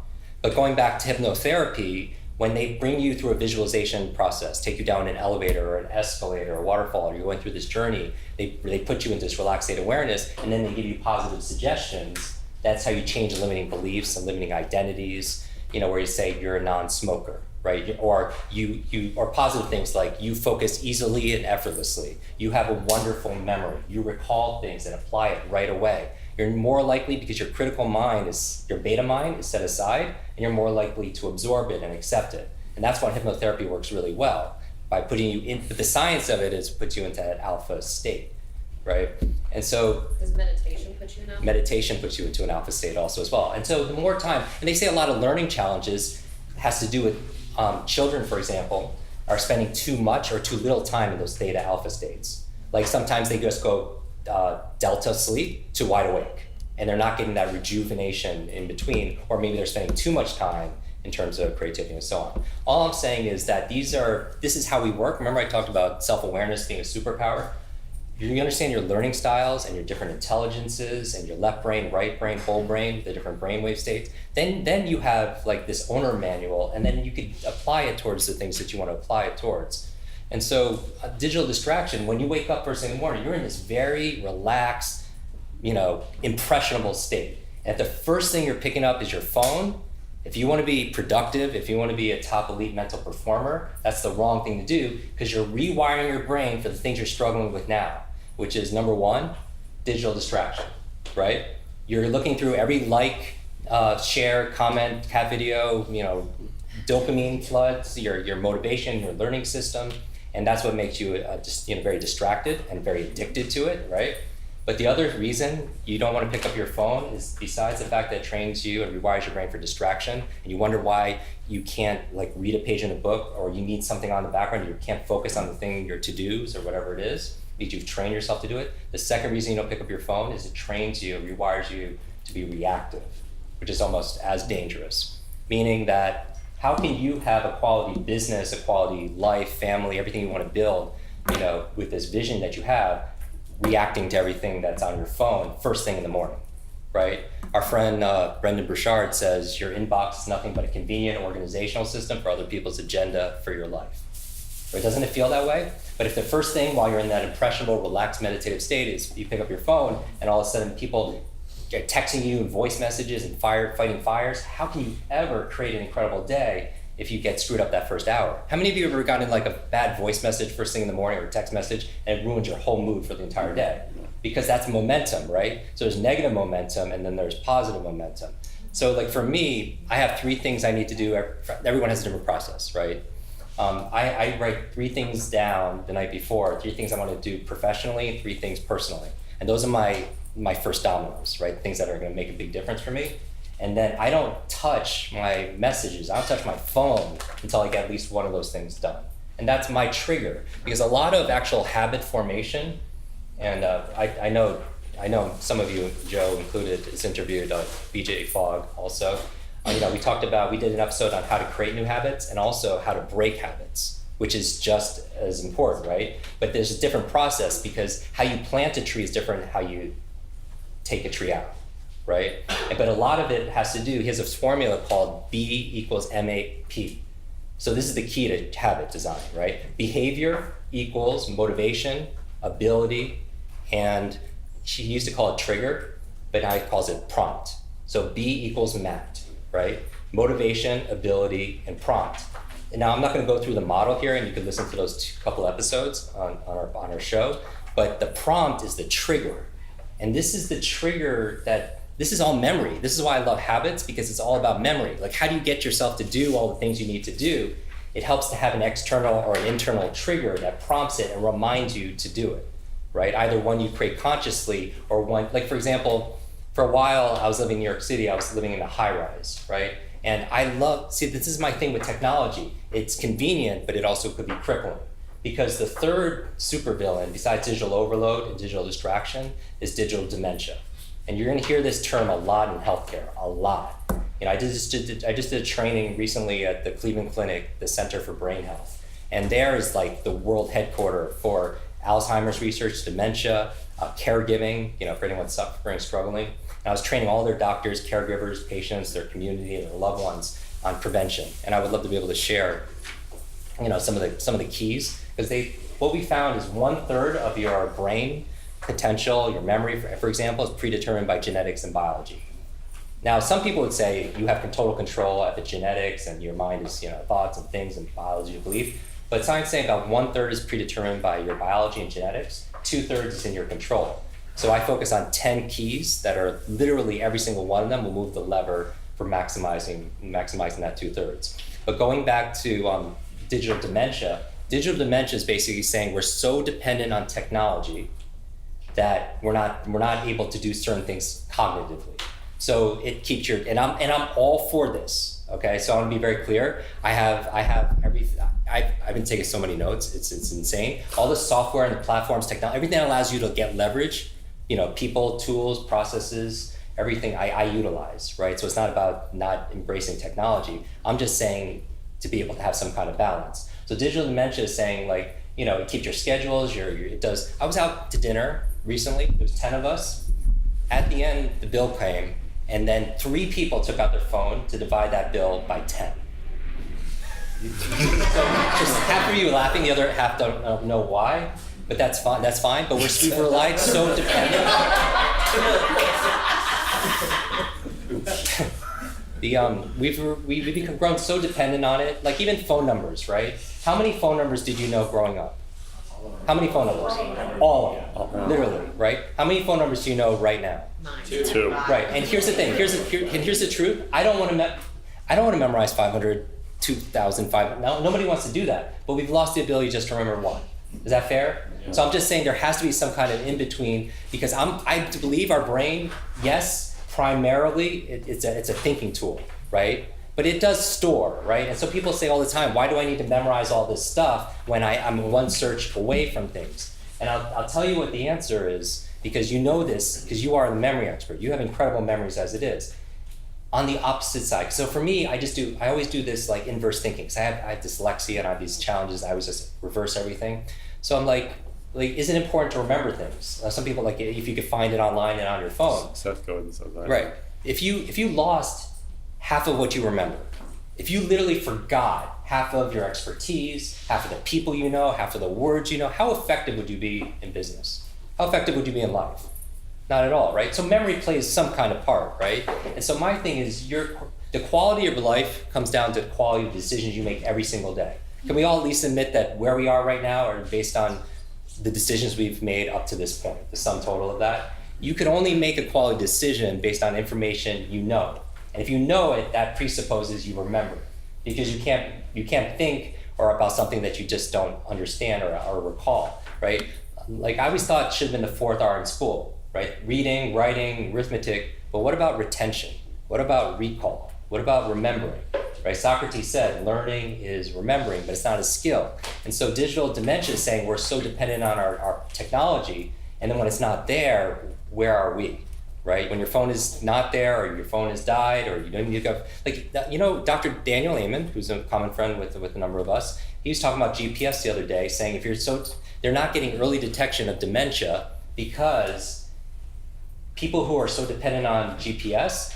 But going back to hypnotherapy, when they bring you through a visualization process, take you down an elevator or an escalator or a waterfall, or you're going through this journey, they put you into this relaxed state awareness, and then they give you positive suggestions. That's how you change limiting beliefs and limiting identities, you know, where you say you're a non-smoker, right? Or or positive things like you focus easily and effortlessly. You have a wonderful memory. You recall things and apply it right away. You're more likely, because your critical mind your beta mind is set aside, and you're more likely to absorb it and accept it. And that's why hypnotherapy works really well, by putting you in, but the science of it is puts you into that alpha state, right? And so does meditation put you in alpha? Meditation puts you into an alpha state also as well. And so the more time, and they say a lot of learning challenges has to do with children, for example, are spending too much or too little time in those theta alpha states. Like sometimes they just go delta sleep to wide awake, and they're not getting that rejuvenation in between, or maybe they're spending too much time in terms of creativity and so on. All I'm saying is that this is how we work. Remember I talked about self-awareness being a superpower? You understand your learning styles and your different intelligences and your left brain, right brain, whole brain, the different brainwave states, then you have like this owner manual, and then you could apply it towards the things that you want to apply it towards. And so digital distraction, when you wake up first thing in the morning, you're in this very relaxed, impressionable state. And if the first thing you're picking up is your phone, if you want to be productive, if you want to be a top elite mental performer, that's the wrong thing to do, because you're rewiring your brain for the things you're struggling with now, which is number one, digital distraction, right? You're looking through every share, comment, cat video, dopamine floods your motivation, your learning system, and that's what makes you very distracted and very addicted to it, right? But the other reason you don't want to pick up your phone is, besides the fact that it trains you and rewires your brain for distraction, and you wonder why you can't read a page in a book, or you need something on the background, you can't focus on the thing, your to-dos or whatever it is, because you've trained yourself to do it. The second reason you don't pick up your phone is it trains you, rewires you to be reactive, which is almost as dangerous. Meaning that how can you have a quality business, a quality life, family, everything you want to build, with this vision that you have, reacting to everything that's on your phone first thing in the morning, right? Our friend Brendan Burchard says your inbox is nothing but a convenient organizational system for other people's agenda for your life. Right? Doesn't it feel that way? But if the first thing while you're in that impressionable, relaxed, meditative state is you pick up your phone and all of a sudden people are texting you and voice messages and fighting fires, how can you ever create an incredible day if you get screwed up that first hour? How many of you have ever gotten a bad voice message first thing in the morning, or a text message, and it ruins your whole mood for the entire day? Because that's momentum, right? So there's negative momentum, and then there's positive momentum. So for me, I have 3 things I need to do. Everyone has a different process, right? I write 3 things down the night before, 3 things I want to do professionally, and 3 things personally. And those are my first dominoes, right? Things that are going to make a big difference for me. And then I don't touch my messages, I don't touch my phone until I get at least one of those things done. And that's my trigger, because a lot of actual habit formation, and I know some of you, Joe included, is interviewed, BJ Fogg also. We did an episode on how to create new habits and also how to break habits, which is just as important, right? But there's a different process, because how you plant a tree is different than how you take a tree out, right? But a lot of it has to do, he has a formula called B = MAP. So this is the key to habit design, right? Behavior equals motivation, ability, and he used to call it trigger, but now he calls it prompt. So B = MAP, right? Motivation, ability, and prompt. And now I'm not going to go through the model here, and you can listen to those couple episodes on our show, but the prompt is the trigger. And this is the trigger this is all memory. This is why I love habits, because it's all about memory. How do you get yourself to do all the things you need to do? It helps to have an external or an internal trigger that prompts it and reminds you to do it, right? Either one you create consciously or one, like for example, for a while I was living in New York City, I was living in a high rise, right? And I love, see, this is my thing with technology. It's convenient, but it also could be crippling. Because the third supervillain, besides digital overload and digital distraction, is digital dementia. And you're gonna hear this term a lot in healthcare, a lot. You know, I just did a training recently at the Cleveland Clinic, the Center for Brain Health. And there is like the world headquarters for Alzheimer's research, dementia, caregiving, you know, for anyone suffering, struggling. And I was training all their doctors, caregivers, patients, their community, and their loved ones on prevention. And I would love to be able to share, you know, some of the keys, because what we found is 1/3 of your brain potential, your memory, for example, is predetermined by genetics and biology. Now, some people would say you have total control at the genetics and your mind is, you know, thoughts and things and biology and belief. But science saying about 1/3 is predetermined by your biology and genetics, 2/3 is in your control. So I focus on 10 keys that are literally every single one of them will move the lever for maximizing that 2/3. But going back to digital dementia is basically saying we're so dependent on technology that we're not able to do certain things cognitively. So it keeps and I'm all for this. Okay, so I want to be very clear. I have everything. I've been taking so many notes. It's insane. All the software and the platforms, technology, everything that allows you to get leverage. You know, people, tools, processes, everything I utilize, right? So it's not about not embracing technology. I'm just saying to be able to have some kind of balance. So digital dementia is saying like, you know, it keeps your schedules. It does. I was out to dinner recently. There was 10 of us. At the end, the bill came. And then 3 people took out their phone to divide that bill by 10. So just half of you laughing, the other half don't know why, but that's fine. That's fine. But we've relied so dependent. We've grown so dependent on it. Like even phone numbers, right? How many phone numbers did you know growing up? How many phone numbers? All of them, literally, right? How many phone numbers do you know right now? 2. Right, and here's the thing. Here's the truth. I don't want to memorize 500, 2,500. No, nobody wants to do that. But we've lost the ability just to remember one. Is that fair? Yeah. So I'm just saying there has to be some kind of in between, because I believe our brain, yes, primarily it's a thinking tool, right? But it does store, right? And so people say all the time, why do I need to memorize all this stuff when I'm one search away from things? And I'll tell you what the answer is, because you know this, because you are the memory expert. You have incredible memories as it is. On the opposite side, so for me, I always do this like inverse thinking, because I have dyslexia and I have these challenges. I always just reverse everything. So I'm like, is it important to remember things? Some people like if you could find it online and on your phone. Seth Godin says that. Right. If you lost half of what you remember, if you literally forgot half of your expertise, half of the people you know, half of the words you know, how effective would you be in business? How effective would you be in life? Not at all, right? So memory plays some kind of part, right? And so my thing is the quality of your life comes down to the quality of decisions you make every single day. Can we all at least admit that where we are right now are based on the decisions we've made up to this point, the sum total of that? You can only make a quality decision based on information you know. And if you know it, that presupposes you remember, because you can't think or about something that you just don't understand or recall, right? Like I always thought it should have been the 4th R in school, right? Reading, writing, arithmetic, but what about retention? What about recall? What about remembering, right? Socrates said learning is remembering, but it's not a skill. And so digital dementia is saying we're so dependent on our technology, and then when it's not there, where are we? Right? When your phone is not there, or your phone has died, or you don't need to go, like, you know, Dr. Daniel Amen, who's a common friend with a number of us, he was talking about GPS the other day, saying they're not getting early detection of dementia because people who are so dependent on GPS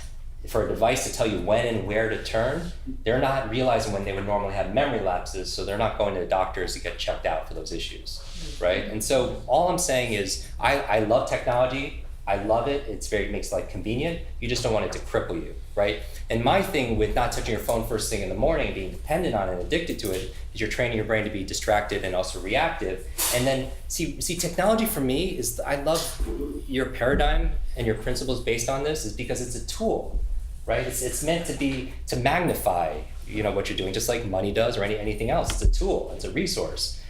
for a device to tell you when and where to turn, they're not realizing when they would normally have memory lapses, so they're not going to the doctors to get checked out for those issues, right? And so all I'm saying is I love technology. I love it. It makes life convenient. You just don't want it to cripple you, right? And my thing with not touching your phone first thing in the morning and being dependent on it and addicted to it is you're training your brain to be distracted and also reactive. And then see technology for me is, I love your paradigm and your principles based on this is because it's a tool, right? It's meant to magnify, you know, what you're doing, just like money does or anything else. It's a tool. It's a resource.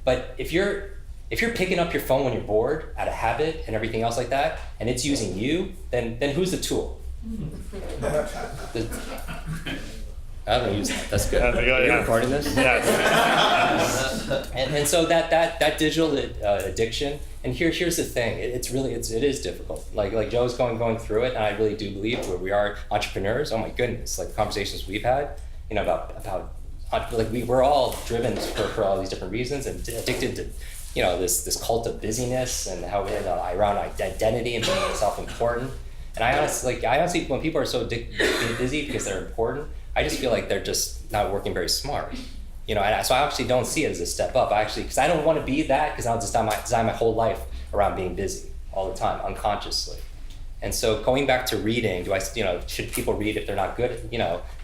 But if you're If you're picking up your phone when you're bored out of habit and everything else like that, and it's using you, then who's the tool? I don't use that. That's good. You're recording this? Yes. And so that digital addiction, and here's the thing, it is difficult. Like Joe's going through it, and I really do believe where we are entrepreneurs. Oh my goodness, like the conversations we've had, about like we're all driven for all these different reasons and addicted to, this cult of busyness and how around identity and being self-important. And I honestly, when people are so addicted to being busy because they're important, I just feel like they're just not working very smart. And so I actually don't see it as a step up. Because I don't want to be that, because I'll just design my whole life around being busy all the time, unconsciously. And so going back to reading, should people read if they're not good,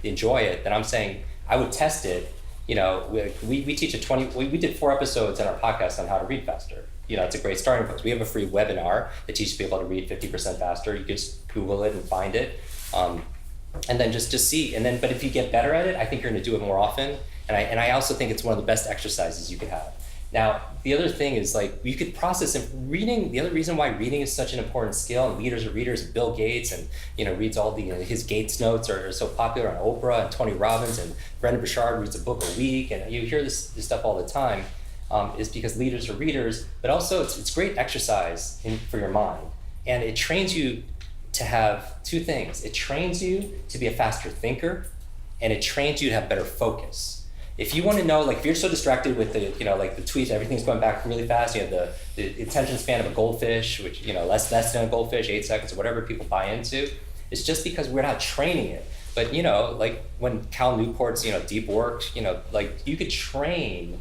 enjoy it? Then I'm saying I would test it. We teach we did 4 episodes in our podcast on how to read faster. It's a great starting point. We have a free webinar that teaches people to read 50% faster. You can just Google it and find it. And then just see. But if you get better at it, I think you're going to do it more often. And I also think it's one of the best exercises you could have. Now, the other thing is, like, you could process reading. The other reason why reading is such an important skill, and leaders are readers, Bill Gates, and reads all the his Gates notes are so popular on Oprah, and Tony Robbins, and Brendan Burchard reads a book a week, and you hear this stuff all the time, is because leaders are readers. But also, it's great exercise for your mind, and it trains you to have 2 things. It trains you to be a faster thinker, and it trains you to have better focus. If you want to know, like, if you're so distracted with the, like the tweets, everything's going back really fast. You have the attention span of a goldfish, which, less than a goldfish, 8 seconds, or whatever people buy into. It's just because we're not training it. But, like when Cal Newport's, deep work, like you could train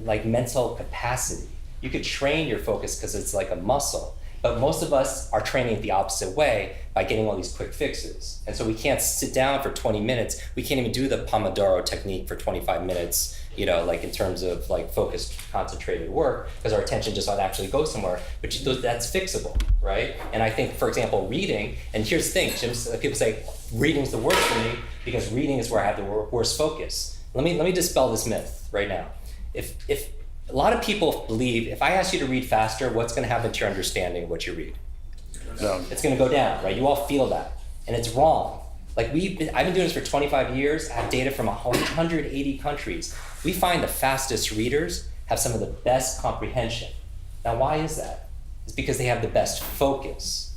like mental capacity. You could train your focus because it's like a muscle. But most of us are training it the opposite way by getting all these quick fixes. And so we can't sit down for 20 minutes. We can't even do the Pomodoro technique for 25 minutes, like in terms of like focused, concentrated work, because our attention just doesn't actually go somewhere. But that's fixable, right? And I think, for example, reading, and here's the thing, people say reading's the worst for me because reading is where I have the worst focus. Let me dispel this myth right now. If a lot of people believe if I ask you to read faster, what's going to happen to your understanding of what you read? No. It's going to go down, right? You all feel that, and it's wrong. Like I've been doing this for 25 years. I have data from 180 countries. We find the fastest readers have some of the best comprehension. Now, why is that? It's because they have the best focus.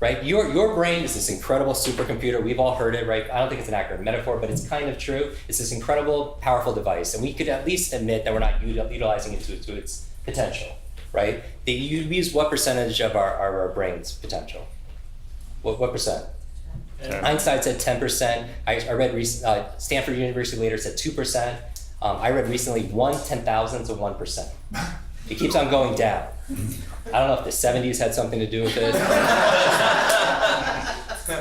Right? Your brain is this incredible supercomputer. We've all heard it, right? I don't think it's an accurate metaphor, but it's kind of true. It's this incredible, powerful device, and we could at least admit that we're not utilizing it to its potential, right? We use what percentage of our brain's potential? What percent? Einstein said 10%. I read Stanford University later said 2%. I read recently 1/10,000th of 1%. It keeps on going down. I don't know if the 70s had something to do with it.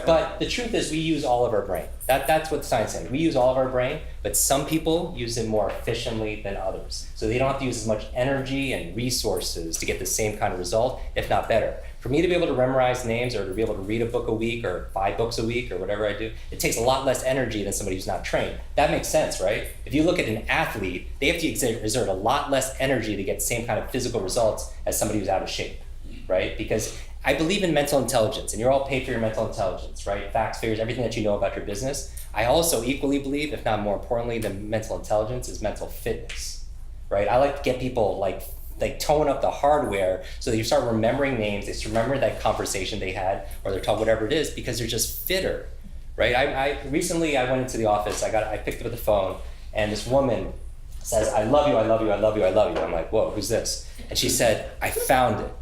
But the truth is we use all of our brain. That's what science is saying. We use all of our brain, but some people use it more efficiently than others. So they don't have to use as much energy and resources to get the same kind of result, if not better. For me to be able to memorize names or to be able to read a book a week or 5 books a week or whatever I do, it takes a lot less energy than somebody who's not trained. That makes sense, right? If you look at an athlete, they have to exert a lot less energy to get the same kind of physical results as somebody who's out of shape, right? Because I believe in mental intelligence, and you're all paid for your mental intelligence, right? Facts, figures, everything that you know about your business. I also equally believe, if not more importantly than mental intelligence, is mental fitness, right? I like to get people like tone up the hardware so that you start remembering names, they remember that conversation they had, or they're talking whatever it is, because they're just fitter, right? I recently went into the office, I picked up the phone, and this woman says, I love you, I love you, I love you, I love you. I'm like, whoa, who's this? And she said, I found it.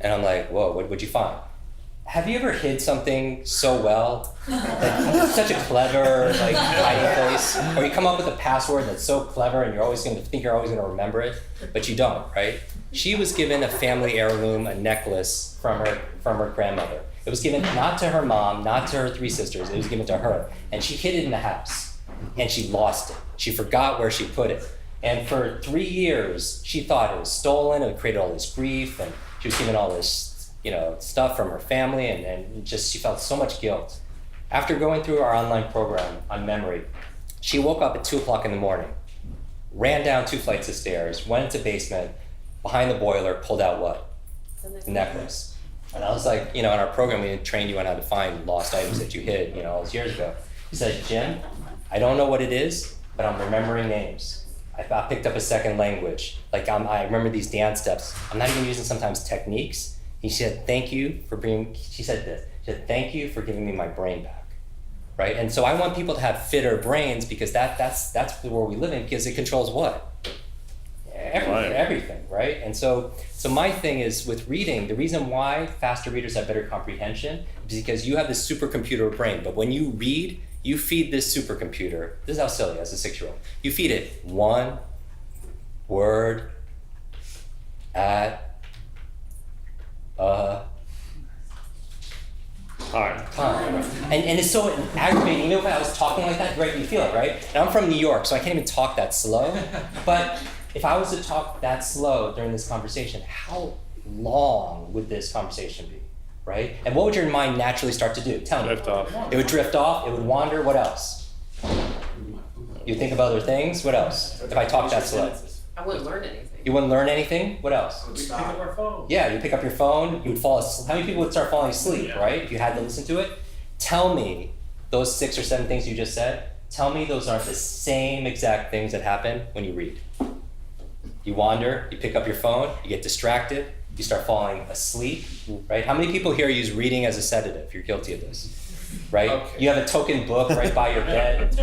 And I'm like, whoa, what'd you find? Have you ever hid something so well? Like, such a clever, hiding place? Or you come up with a password that's so clever and you're always going to think you're always going to remember it, but you don't, right? She was given a family heirloom, a necklace from her grandmother. It was given not to her mom, not to her 3 sisters, it was given to her. And she hid it in the house, and she lost it. She forgot where she put it. And for 3 years, she thought it was stolen, it created all this grief, and she was given all this stuff from her family, and just she felt so much guilt. After going through our online program on memory, she woke up at 2 o'clock in the morning, ran down 2 flights of stairs, went into the basement, behind the boiler, pulled out what? The necklace. And I was like, in our program, we trained you on how to find lost items that you hid, all those years ago. He said, Jim, I don't know what it is, but I'm remembering names. I picked up a second language. Like I remember these dance steps. I'm not even using sometimes techniques. He said, thank you for she said this. She said, thank you for giving me my brain back. Right? And so I want people to have fitter brains because that's the world we live in because it controls what? Everything, right? And so my thing is with reading, the reason why faster readers have better comprehension is because you have this supercomputer brain. But when you read, you feed this supercomputer, this is how silly, as a 6-year-old, you feed it one word at a time. And it's so aggravating. If I was talking like that, right, you feel it, right? And I'm from New York, so I can't even talk that slow. But if I was to talk that slow during this conversation, how long would this conversation be, right? And what would your mind naturally start to do? Tell me. Drift off. It would drift off, it would wander, what else? You think of other things, what else? If I talk that slow. I wouldn't learn anything. You wouldn't learn anything, what else? We pick up our phone. Yeah, you pick up your phone, you would fall asleep. How many people would start falling asleep, right? If you had to listen to it? Tell me those 6 or 7 things you just said, tell me those aren't the same exact things that happen when you read. You wander, you pick up your phone, you get distracted, you start falling asleep, right? How many people here use reading as a sedative? You're guilty of this, right? Okay. You have a token book right by your bed.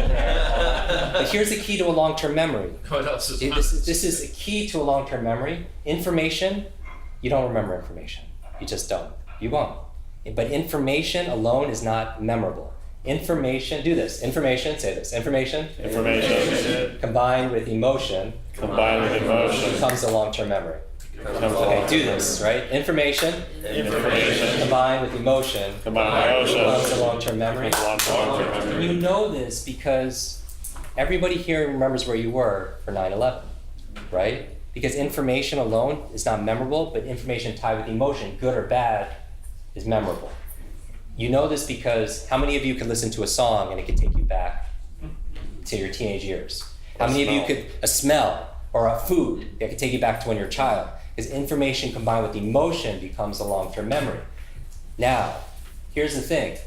But here's the key to a long-term memory. What else is This is a key to a long-term memory. Information, you don't remember information. You just don't. You won't. But information alone is not memorable. Information, do this. Information, say this. Information. Combined with emotion. Becomes a long-term memory. Okay, do this, right? Information. Combined with emotion. Becomes a long-term memory. And you know this because everybody here remembers where you were for 9/11, right? Because information alone is not memorable, but information tied with emotion, good or bad, is memorable. You know this because how many of you could listen to a song and it could take you back to your teenage years? How many of you could, a smell or a food that could take you back to when you're a child? Because information combined with emotion becomes a long-term memory. Now, here's the thing.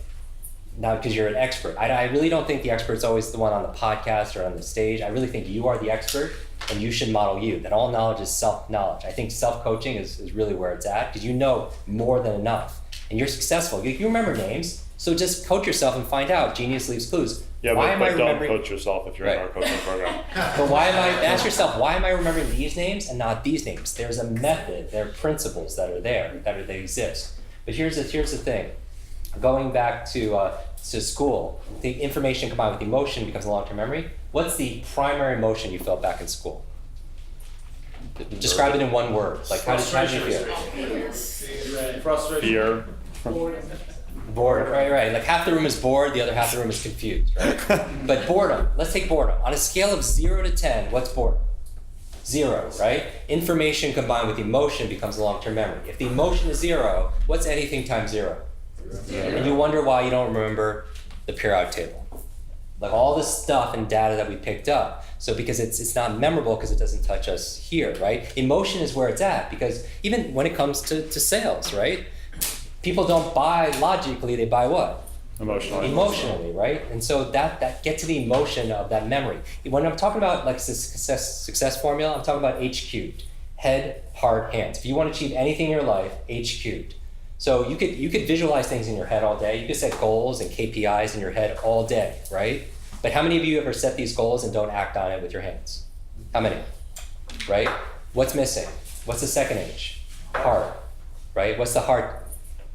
Now, because you're an expert, I really don't think the expert's always the one on the podcast or on the stage. I really think you are the expert and you should model you. That all knowledge is self-knowledge. I think self-coaching is really where it's at because you know more than enough. And you're successful. You remember names, so just coach yourself and find out. Genius leaves clues. Yeah, but don't coach yourself if you're in our coaching program. But ask yourself, why am I remembering these names and not these names? There's a method, there are principles that are there, that exist. But here's the thing. Going back to school, the information combined with emotion becomes a long-term memory. What's the primary emotion you felt back in school? Describe it in one word. Like how did you feel? Frustration. Fear. Bored, right. Like half the room is bored, the other half of the room is confused, right? But boredom, let's take boredom. On a scale of 0 to 10, what's boredom? 0, right? Information combined with emotion becomes a long-term memory. If the emotion is 0, what's anything times 0? And you wonder why you don't remember the periodic table. Like all this stuff and data that we picked up. So because it's not memorable because it doesn't touch us here, right? Emotion is where it's at because even when it comes to sales, right? People don't buy logically, they buy what? Emotionally, right? And so that get to the emotion of that memory. When I'm talking about like success formula, I'm talking about H cubed. Head, heart, hands. If you want to achieve anything in your life, H cubed. So you could visualize things in your head all day. You could set goals and KPIs in your head all day, right? But how many of you ever set these goals and don't act on it with your hands? How many? Right? What's missing? What's the second H? Heart, right? What's the heart?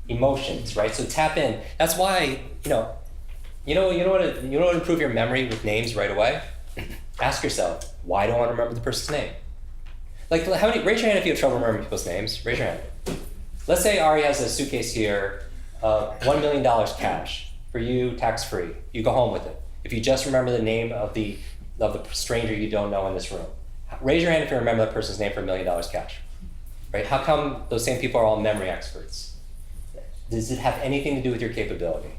Emotions, right? So tap in. That's why, you know what to improve your memory with names right away? Ask yourself, why don't I remember the person's name? Like, raise your hand if you have trouble remembering people's names. Raise your hand. Let's say Ari has a suitcase here of $1 million cash for you, tax-free. You go home with it. If you just remember the name of the stranger you don't know in this room. Raise your hand if you remember that person's name for $1 million cash. Right? How come those same people are all memory experts? Does it have anything to do with your capability?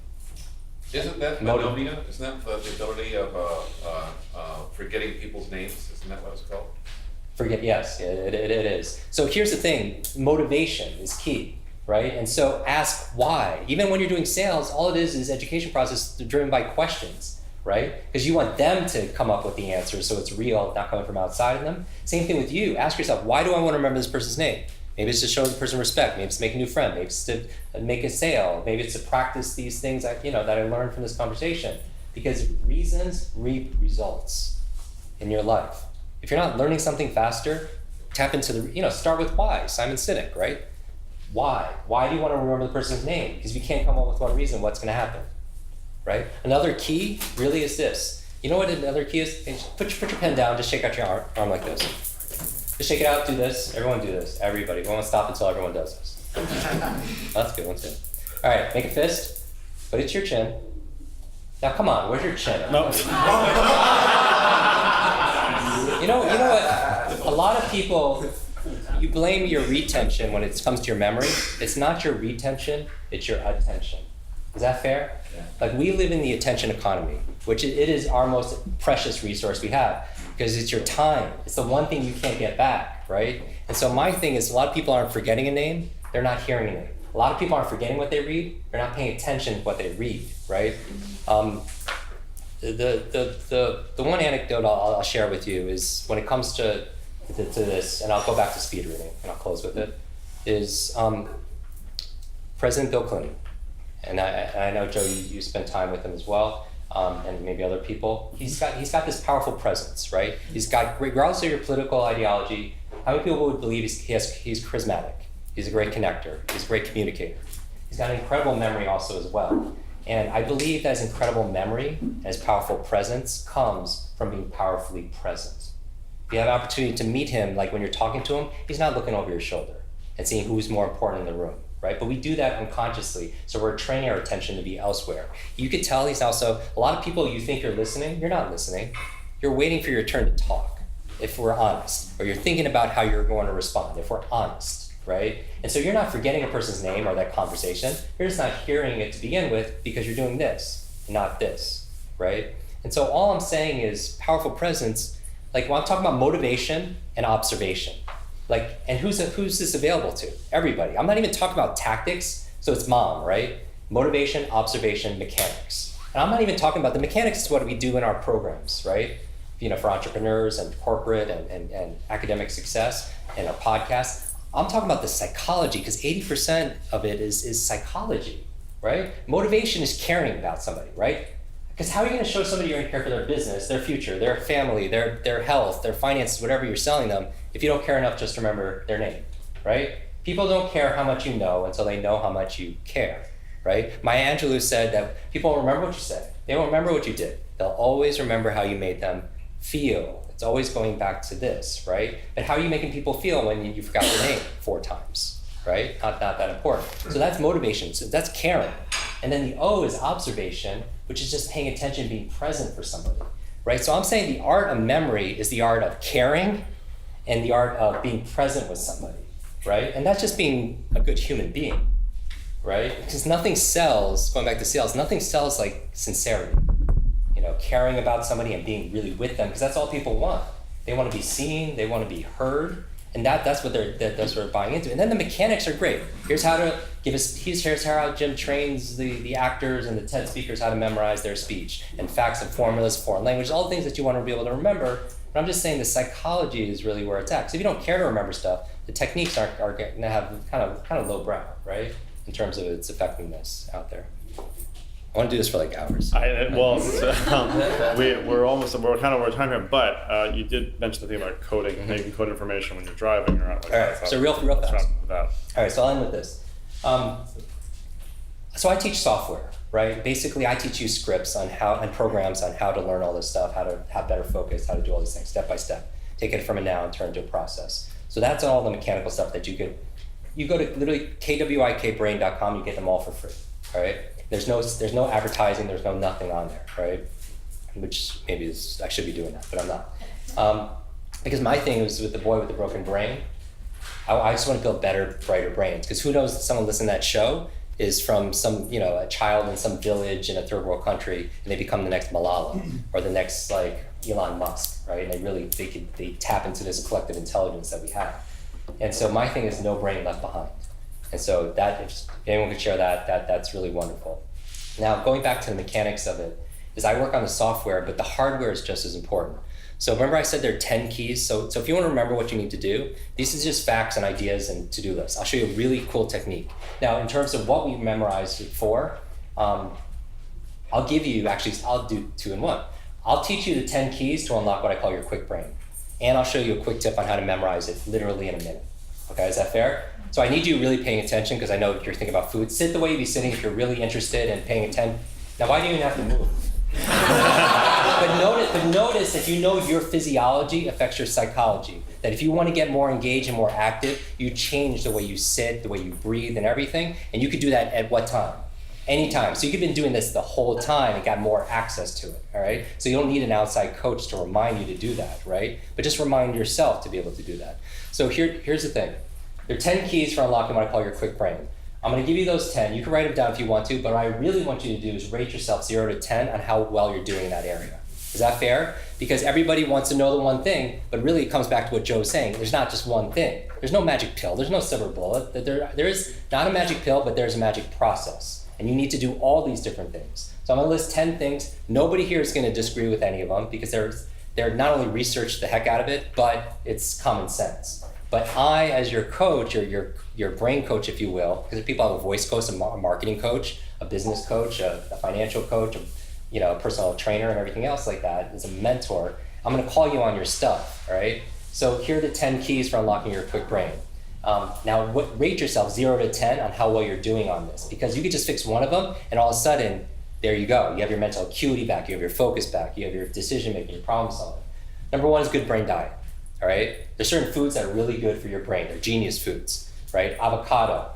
Isn't that phenomena? Isn't that the ability of forgetting people's names? Isn't that what it's called? Yes, it is. So here's the thing, motivation is key, right? And so ask why. Even when you're doing sales, all it is education process driven by questions, right? Because you want them to come up with the answers so it's real, not coming from outside of them. Same thing with you. Ask yourself, why do I want to remember this person's name? Maybe it's to show the person respect. Maybe it's to make a new friend. Maybe it's to make a sale. Maybe it's to practice these things that I learned from this conversation. Because reasons reap results in your life. If you're not learning something faster, tap into start with why. Simon Sinek, right? Why? Why do you want to remember the person's name? Because if you can't come up with one reason, what's going to happen, right? Another key really is this. You know what another key is? Put your pen down, just shake out your arm like this. Just shake it out, do this. Everyone do this. Everybody. We won't stop until everyone does this. That's good, one's good. All right, make a fist. Put it to your chin. Now come on, where's your chin? No. You know what? A lot of people, you blame your retention when it comes to your memory. It's not your retention, it's your attention. Is that fair? Yeah. Like we live in the attention economy, which it is our most precious resource we have because it's your time. It's the one thing you can't get back, right? And so my thing is a lot of people aren't forgetting a name, they're not hearing a name. A lot of people aren't forgetting what they read, they're not paying attention to what they read, right? The one anecdote I'll share with you is when it comes to this, and I'll go back to speed reading and I'll close with it, is President Bill Clinton. And I know, Joe, you spent time with him as well, and maybe other people. He's got this powerful presence, right? He's got, regardless of your political ideology, how many people would believe he's charismatic? He's a great connector. He's a great communicator. He's got an incredible memory also as well. And I believe that his incredible memory and his powerful presence comes from being powerfully present. If you have an opportunity to meet him, like when you're talking to him, he's not looking over your shoulder and seeing who's more important in the room, right? But we do that unconsciously, so we're training our attention to be elsewhere. You could tell he's also, a lot of people you think you're listening, you're not listening. You're waiting for your turn to talk, if we're honest. Or you're thinking about how you're going to respond, if we're honest. Right? And so you're not forgetting a person's name or that conversation. You're just not hearing it to begin with because you're doing this, not this, right? And so all I'm saying is powerful presence, like when I'm talking about motivation and observation, like, and who's this available to? Everybody. I'm not even talking about tactics, so it's mom, right? Motivation, observation, mechanics. And I'm not even talking about the mechanics is what we do in our programs, right? For entrepreneurs and corporate and academic success and our podcast. I'm talking about the psychology because 80% of it is psychology, right? Motivation is caring about somebody, right? Because how are you going to show somebody you're going to care for their business, their future, their family, their health, their finances, whatever you're selling them, if you don't care enough just to remember their name, right? People don't care how much you know until they know how much you care, right? Maya Angelou said that people won't remember what you said. They won't remember what you did. They'll always remember how you made them feel. It's always going back to this, right? But how are you making people feel when you forgot their name 4 times, right? Not that important. So that's motivation. So that's caring. And then the O is observation, which is just paying attention, being present for somebody, right? So I'm saying the art of memory is the art of caring and the art of being present with somebody, right? And that's just being a good human being, right? Because nothing sells, going back to sales, nothing sells like sincerity. Caring about somebody and being really with them, because that's all people want. They want to be seen, they want to be heard, and that's what they're buying into. And then the mechanics are great. Here's how how Jim trains the actors and the TED speakers how to memorize their speech, and facts and formulas, foreign language, all the things that you want to be able to remember. But I'm just saying the psychology is really where it's at. Because if you don't care to remember stuff, the techniques are going to have kind of low brow, right? In terms of its effectiveness out there. I want to do this for like hours. We're time here, but you did mention the thing about coding. Mm-hmm. You can code information when you're driving or like. All right, so real fast. All right, so I'll end with this. So I teach software, right? Basically, I teach you scripts and programs on how to learn all this stuff, how to have better focus, how to do all these things step by step. Take it from a noun, turn to a process. So that's all the mechanical stuff that you go to literally kwikbrain.com, you get them all for free, all right? There's no advertising, there's no nothing on there, right? Which maybe I should be doing that, but I'm not. Because my thing was with the boy with the broken brain, I just want to build better, brighter brains. Because who knows, someone listening to that show is from some, a child in some village in a third world country, and they become the next Malala or the next Elon Musk, right? And they tap into this collective intelligence that we have. And so my thing is no brain left behind. And so that, if anyone could share that's really wonderful. Now, going back to the mechanics of it, is I work on the software, but the hardware is just as important. So remember I said there are 10 keys? So if you want to remember what you need to do, these is just facts and ideas and to-do lists. I'll show you a really cool technique. Now, in terms of what we memorized it for, I'll do 2 in 1. I'll teach you the 10 keys to unlock what I call your quick brain. And I'll show you a quick tip on how to memorize it literally in a minute. Okay, is that fair? So I need you really paying attention because I know you're thinking about food. Sit the way you'd be sitting if you're really interested and paying attention. Now, why do you even have to move? but notice that you know your physiology affects your psychology. That if you want to get more engaged and more active, you change the way you sit, the way you breathe and everything. And you could do that at what time? Anytime. So you could have been doing this the whole time and got more access to it, all right? So you don't need an outside coach to remind you to do that, right? But just remind yourself to be able to do that. So here's the thing. There are 10 keys for unlocking what I call your quick brain. I'm gonna give you those 10. You can write them down if you want to, but what I really want you to do is rate yourself 0 to 10 on how well you're doing in that area. Is that fair? Because everybody wants to know the one thing, but really it comes back to what Joe's saying. There's not just one thing. There's no magic pill. There's no silver bullet. There is not a magic pill, but there's a magic process. And you need to do all these different things. So I'm gonna list 10 things. Nobody here is gonna disagree with any of them because they're not only researched the heck out of it, but it's common sense. But I, as your coach, or your brain coach, if you will, because people have a voice coach, a marketing coach, a business coach, a financial coach, a personal trainer and everything else like that, as a mentor, I'm gonna call you on your stuff, all right? So here are the 10 keys for unlocking your quick brain. Now, rate yourself 0 to 10 on how well you're doing on this, because you could just fix one of them and all of a sudden, there you go. You have your mental acuity back, you have your focus back, you have your decision making, your problem solving. Number 1 is good brain diet, all right? There's certain foods that are really good for your brain. They're genius foods, right? Avocado,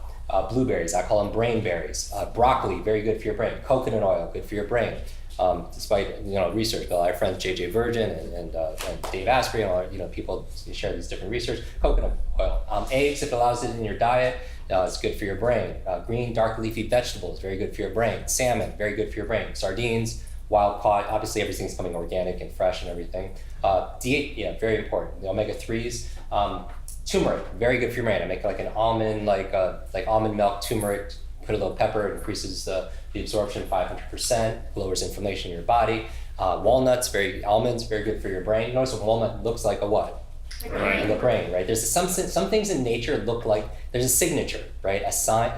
blueberries, I call them brain berries. Broccoli, very good for your brain. Coconut oil, good for your brain. Despite research, but our friends J.J. Virgin and Dave Asprey and all people share these different research. Coconut oil, eggs, if it allows it in your diet, it's good for your brain. Green, dark leafy vegetables, very good for your brain. Salmon, very good for your brain. Sardines, wild caught. Obviously, everything's coming organic and fresh and everything. Very important. The omega-3s. Turmeric, very good for your brain. I make like an almond, like almond milk turmeric. Put a little pepper, it increases the absorption 500%, lowers inflammation in your body. Almonds, very good for your brain. Notice a walnut looks like a what? Brain. The brain, right? There's some things in nature look like, there's a signature, right? A sign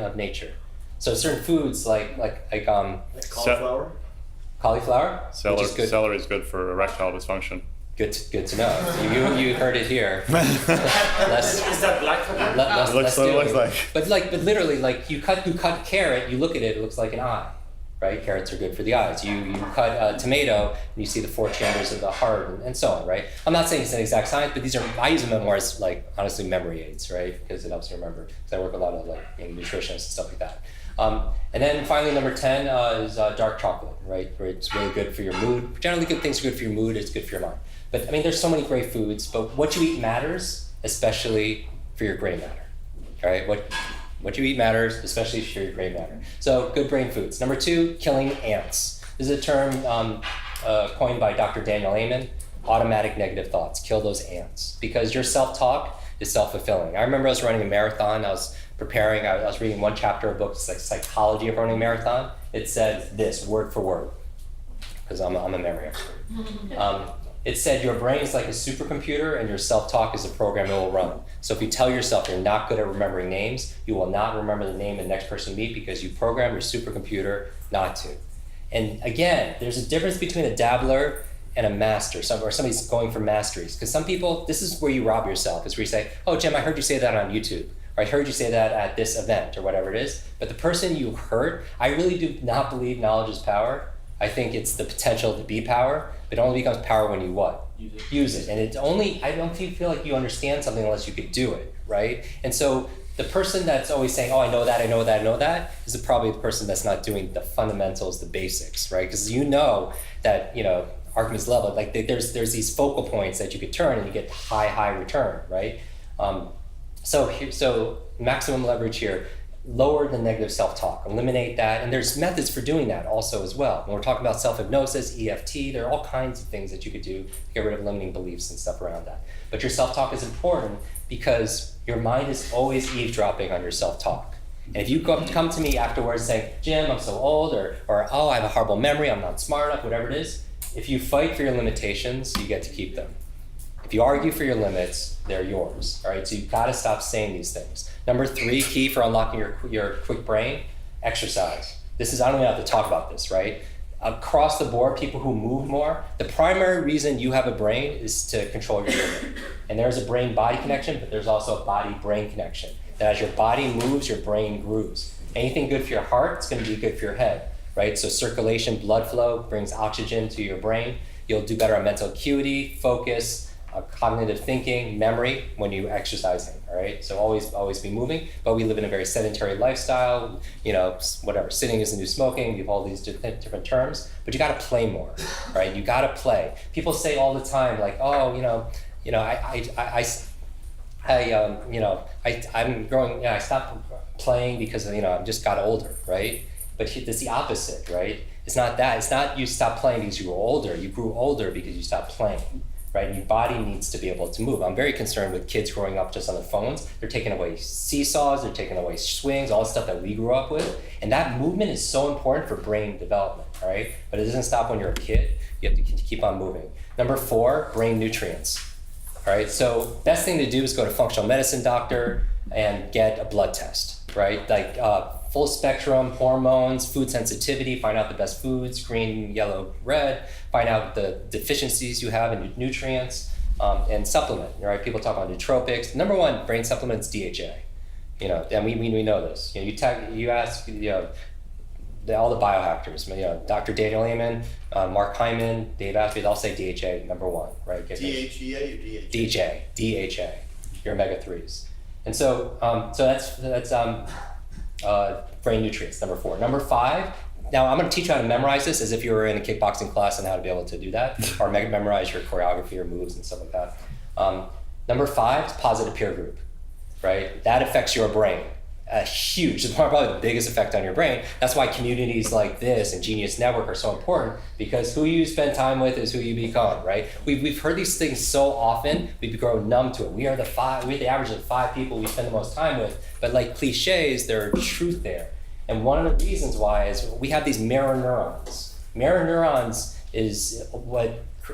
of nature. So certain foods like Cauliflower? cauliflower, which is good. Celery is good for erectile dysfunction. Good to know. You heard it here. Is that black pepper? Looks like. But literally, like you cut carrot, you look at it, it looks like an eye, right? Carrots are good for the eyes. You cut a tomato, and you see the 4 chambers of the heart, and so on, right? I'm not saying it's an exact science, but I use them more as honestly memory aids, right? Because it helps you remember. Because I work a lot of nutritionists and stuff like that. And then finally, number 10 is dark chocolate, right? Where it's really good for your mood. Generally, good things are good for your mood. It's good for your mind. But there's so many great foods, but what you eat matters, especially for your gray matter, all right? What you eat matters, especially for your gray matter. So good brain foods. Number 2, killing ants. This is a term coined by Dr. Daniel Amen, automatic negative thoughts, kill those ants. Because your self-talk is self-fulfilling. I remember I was running a marathon, I was preparing, I was reading one chapter of a book, it's like Psychology of Running a Marathon. It said this, word for word, because I'm a memory expert. It said your brain is like a supercomputer and your self-talk is a program it will run. So if you tell yourself you're not good at remembering names, you will not remember the name of the next person you meet because you program your supercomputer not to. And again, there's a difference between a dabbler and a master, or somebody's going for masteries. Because some people, this is where you rob yourself, is where you say, oh, Jim, I heard you say that on YouTube. Or I heard you say that at this event, or whatever it is. But the person you heard, I really do not believe knowledge is power. I think it's the potential to be power, but it only becomes power when you what? Use it. And it's only, I don't feel like you understand something unless you could do it, right? And so the person that's always saying, oh, I know that, is probably the person that's not doing the fundamentals, the basics, right? Because that, Archimedes level, like there's these focal points that you could turn and you get high return, right? So maximum leverage here. lower the negative self-talk, eliminate that. And there's methods for doing that also as well. When we're talking about self-hypnosis, EFT, there are all kinds of things that you could do to get rid of limiting beliefs and stuff around that. But your self-talk is important because your mind is always eavesdropping on your self-talk. And if you come to me afterwards saying, Jim, I'm so old, or oh, I have a horrible memory, I'm not smart enough, whatever it is, if you fight for your limitations, you get to keep them. If you argue for your limits, they're yours, all right? So you've got to stop saying these things. Number 3, key for unlocking your quick brain, exercise. This is, I don't even have to talk about this, right? Across the board, people who move more, the primary reason you have a brain is to control your movement. And there's a brain-body connection, but there's also a body-brain connection. That as your body moves, your brain grooves. Anything good for your heart, it's going to be good for your head, right? So circulation, blood flow brings oxygen to your brain. You'll do better on mental acuity, focus, cognitive thinking, memory when you exercising, all right? So always be moving, but we live in a very sedentary lifestyle, whatever, sitting is the new smoking, you have all these different terms, but you gotta play more, right? You gotta play. People say all the time, like, oh, I'm growing, I stopped playing because, I just got older, right? But it's the opposite, right? It's not that, it's not you stopped playing because you were older, you grew older because you stopped playing. Right, and your body needs to be able to move. I'm very concerned with kids growing up just on their phones. They're taking away seesaws, they're taking away swings, all the stuff that we grew up with. And that movement is so important for brain development, all right? But it doesn't stop when you're a kid. You have to keep on moving. Number 4, brain nutrients. All right, so best thing to do is go to a functional medicine doctor and get a blood test, right? Like full spectrum, hormones, food sensitivity, find out the best foods, green, yellow, red, find out the deficiencies you have in nutrients, and supplement, right? People talk about nootropics. Number 1 brain supplement is DHA, and we know this. You ask, all the biohackers, Dr. Daniel Amen, Mark Hyman, Dave Asprey, they'll say DHA, number 1, right? DHEA or DHA? DHA, your omega-3s. And so that's brain nutrients, number 4. Number 5, now I'm going to teach you how to memorize this as if you were in a kickboxing class and how to be able to do that, or memorize your choreography or moves and stuff like that. Number 5 is positive peer group, right? That affects your brain. It's probably the biggest effect on your brain. That's why communities like this and Genius Network are so important, because who you spend time with is who you become, right? We've heard these things so often, we've grown numb to it. We're the average of 5 people we spend the most time with, but like cliches, there's truth there. And one of the reasons why is we have these mirror neurons. Mirror neurons is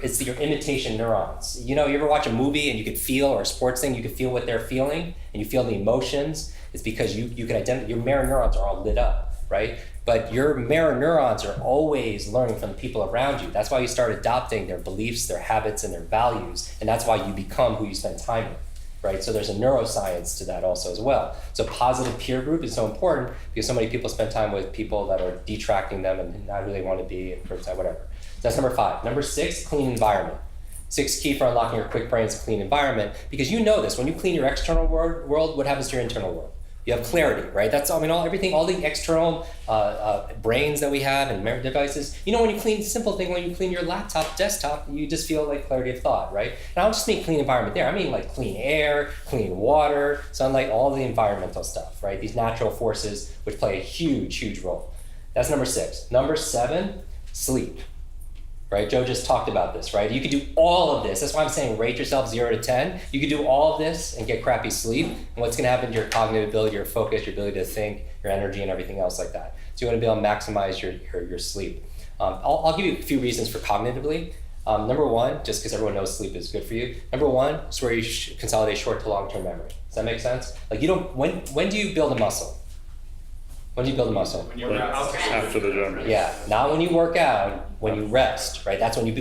it's your imitation neurons. You ever watch a movie and you could feel, or a sports thing, you could feel what they're feeling, and you feel the emotions. It's because you can identify, your mirror neurons are all lit up, right? But your mirror neurons are always learning from the people around you. That's why you start adopting their beliefs, their habits, and their values. And that's why you become who you spend time with, right? So there's a neuroscience to that also as well. So positive peer group is so important because so many people spend time with people that are detracting them and not really want to be, whatever. So that's number 5. Number 6, clean environment. 6 key for unlocking your quick brain is a clean environment, because you know this, when you clean your external world, what happens to your internal world? You have clarity, right? That's, all the external brains that we have and devices. When you clean, simple thing, when you clean your laptop, desktop, you just feel like clarity of thought, right? And I don't just mean clean environment there. I mean like clean air, clean water, sunlight, all the environmental stuff, right? These natural forces which play a huge, huge role. That's number 6. Number 7, sleep. Right, Joe just talked about this, right? You could do all of this. That's why I'm saying rate yourself 0 to 10. You could do all of this and get crappy sleep. And what's gonna happen to your cognitive ability, your focus, your ability to think, your energy, and everything else like that. So you wanna be able to maximize your sleep. I'll give you a few reasons for cognitively. Number 1, just because everyone knows sleep is good for you. Number 1 is where you consolidate short to long-term memory. Does that make sense? Like when do you build a muscle? When do you build a muscle? When you after the gym. Yeah, not when you work out, when you rest, right? That's when you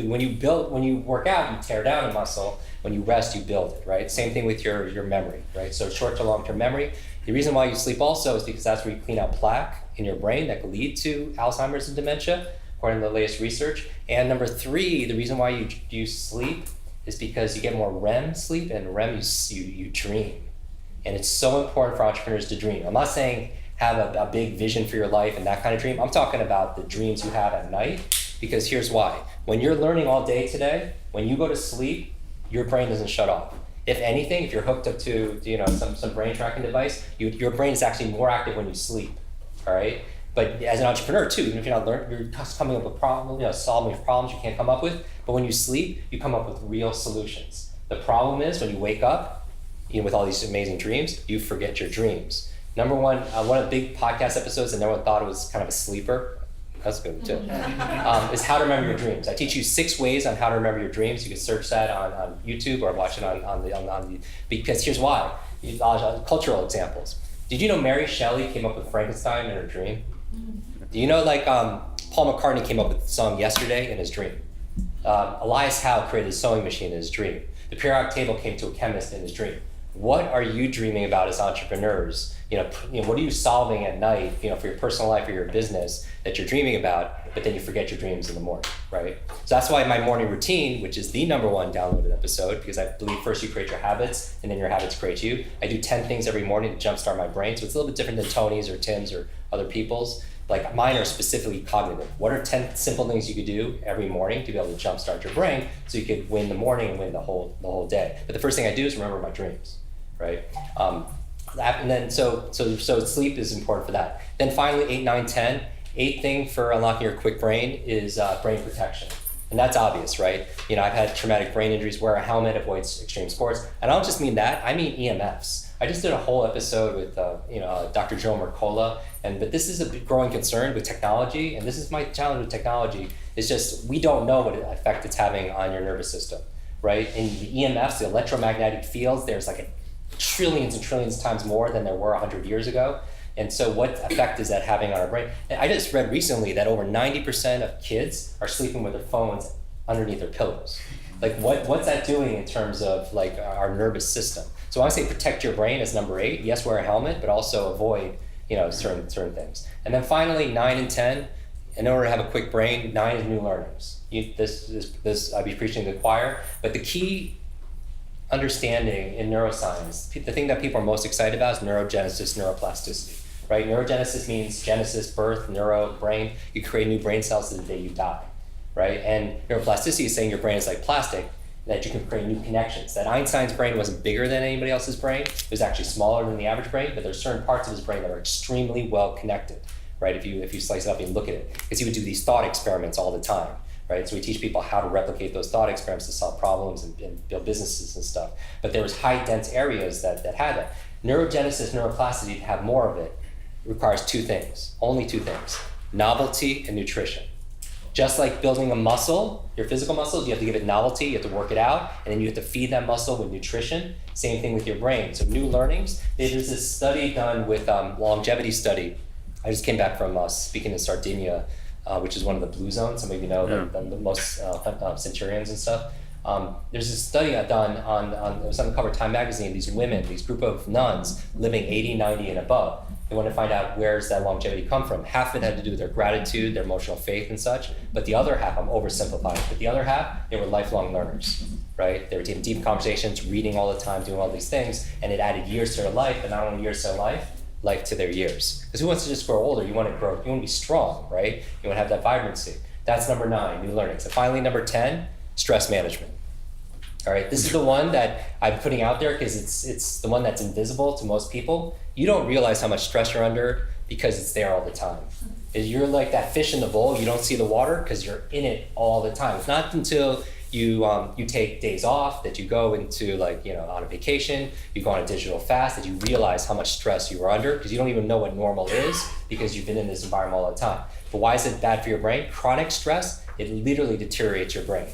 work out, you tear down a muscle. When you rest, you build it, right? Same thing with your memory, right? So short to long-term memory. The reason why you sleep also is because that's where you clean out plaque in your brain that could lead to Alzheimer's and dementia, according to the latest research. And number 3, the reason why you sleep is because you get more REM sleep, and REM you dream. And it's so important for entrepreneurs to dream. I'm not saying have a big vision for your life and that kind of dream. I'm talking about the dreams you have at night, because here's why. When you're learning all day today, when you go to sleep, your brain doesn't shut off. If anything, if you're hooked up to some brain tracking device, your brain is actually more active when you sleep. All right. But as an entrepreneur too, even if you're not learning, you're coming up with problems, solving problems you can't come up with. But when you sleep, you come up with real solutions. The problem is when you wake up, with all these amazing dreams, you forget your dreams. Number one of the big podcast episodes that no one thought it was kind of a sleeper, that's good too, is how to remember your dreams. I teach you 6 ways on how to remember your dreams. You can search that on YouTube or watch it on the because here's why. Cultural examples. Did you know Mary Shelley came up with Frankenstein in her dream? Do you know Paul McCartney came up with the song Yesterday in his dream? Elias Howe created a sewing machine in his dream. The periodic table came to a chemist in his dream. What are you dreaming about as entrepreneurs? What are you solving at night, for your personal life or your business that you're dreaming about, but then you forget your dreams in the morning, right? So that's why my morning routine, which is the #1 downloaded episode, because I believe first you create your habits and then your habits create you. I do 10 things every morning to jumpstart my brain. So it's a little bit different than Tony's or Tim's or other people's. Like mine are specifically cognitive. What are 10 simple things you could do every morning to be able to jumpstart your brain so you could win the morning and win the whole day? But the first thing I do is remember my dreams, right? And then so sleep is important for that. Then finally 8, 9, 10. 8th thing for unlocking your quick brain is brain protection. And that's obvious, right? I've had traumatic brain injuries, wear a helmet, avoid extreme sports. And I don't just mean that, I mean EMFs. I just did a whole episode with Dr. Joe Mercola, but this is a growing concern with technology, and this is my challenge with technology, is just we don't know what effect it's having on your nervous system, right? In the EMFs, the electromagnetic fields, there's like trillions and trillions of times more than there were 100 years ago. And so what effect is that having on our brain? And I just read recently that over 90% of kids are sleeping with their phones underneath their pillows. Like what's that doing in terms of our nervous system? So I say protect your brain as number 8. Yes, wear a helmet, but also avoid certain things. And then finally 9 and 10, in order to have a quick brain, 9 is new learnings. This I'll be preaching to the choir, but the key understanding in neuroscience, the thing that people are most excited about is neurogenesis, neuroplasticity, right? Neurogenesis means genesis, birth, neuro, brain. You create new brain cells to the day you die, right? And neuroplasticity is saying your brain is like plastic, that you can create new connections. That Einstein's brain wasn't bigger than anybody else's brain. It was actually smaller than the average brain, but there's certain parts of his brain that are extremely well connected, right? If you slice it up and look at it. Because he would do these thought experiments all the time, right? So we teach people how to replicate those thought experiments to solve problems and build businesses and stuff. But there was high dense areas that had that. Neurogenesis, neuroplasticity, to have more of it, requires 2 things, only 2 things, novelty and nutrition. Just like building a muscle, your physical muscles, you have to give it novelty, you have to work it out, and then you have to feed that muscle with nutrition. Same thing with your brain. So new learnings. There's this study done with longevity study. I just came back from speaking in Sardinia, which is one of the blue zones. Some of you know the most centurions and stuff. There's this study done it was on the cover of Time magazine, these women, these group of nuns living 80, 90 and above. They want to find out where's that longevity come from. Half of it had to do with their gratitude, their emotional faith and such, but the other half, I'm oversimplifying, but the other half, they were lifelong learners, right? They were taking deep conversations, reading all the time, doing all these things, and it added years to their life, but not only years to their life to their years. Because who wants to just grow older? You want to be strong, right? You want to have that vibrancy. That's number 9, new learnings. And finally, number 10, stress management. All right, this is the one that I'm putting out there because it's the one that's invisible to most people. You don't realize how much stress you're under because it's there all the time. You're like that fish in the bowl. You don't see the water because you're in it all the time. It's not until you take days off that you go into on a vacation, you go on a digital fast, that you realize how much stress you were under because you don't even know what normal is because you've been in this environment all the time. But why is it bad for your brain? Chronic stress, it literally deteriorates your brain.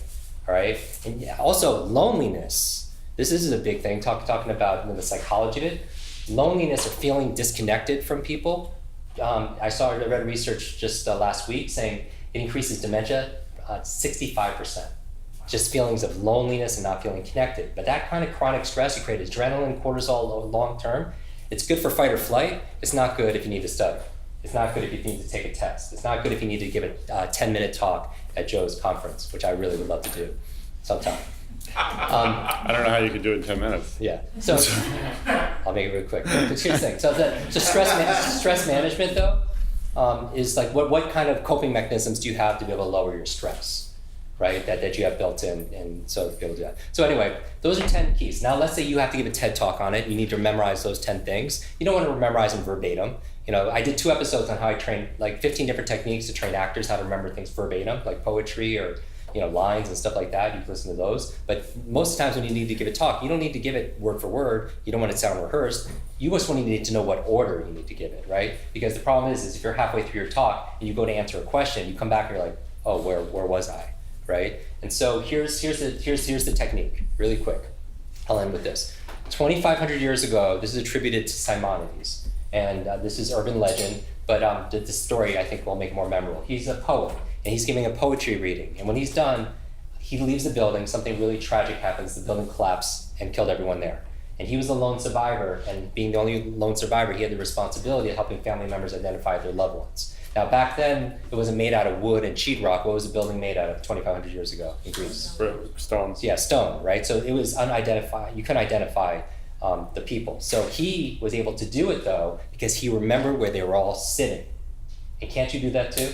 All right, and also loneliness. This is a big thing. Talking about the psychology of it. Loneliness or feeling disconnected from people. I read research just last week saying it increases dementia 65%. Just feelings of loneliness and not feeling connected. But that kind of chronic stress, you create adrenaline, cortisol long term. It's good for fight or flight. It's not good if you need to study. It's not good if you need to take a test. It's not good if you need to give a 10-minute talk at Joe's conference, which I really would love to do sometime. I don't know how you could do it in 10 minutes. Yeah, so I'll make it real quick. But here's the thing. So stress management, though, is like what kind of coping mechanisms do you have to be able to lower your stress, right? That you have built in, and so to be able to do that. So anyway, those are 10 keys. Now let's say you have to give a TED talk on it. You need to memorize those 10 things. You don't want to memorize them verbatim. I did 2 episodes on how I trained, like 15 different techniques to train actors how to remember things verbatim, like poetry or lines and stuff like that. You can listen to those. But most of the times when you need to give a talk, you don't need to give it word for word. You don't want it to sound rehearsed. You just want to need to know what order you need to give it, right? Because the problem is if you're halfway through your talk and you go to answer a question, you come back and you're like, oh, where was I, right? And so here's the technique, really quick. I'll end with this. 2,500 years ago, this is attributed to Simonides, and this is urban legend, but the story I think will make it more memorable. He's a poet, and he's giving a poetry reading, and when he's done, he leaves the building. Something really tragic happens. The building collapsed and killed everyone there. And he was the lone survivor, and being the only lone survivor, he had the responsibility of helping family members identify their loved ones. Now, back then, it wasn't made out of wood and sheetrock. What was the building made out of 2,500 years ago in Greece? Stones. Yeah, stone, right? So it was unidentified. You couldn't identify the people. So he was able to do it, though, because he remembered where they were all sitting. And can't you do that, too?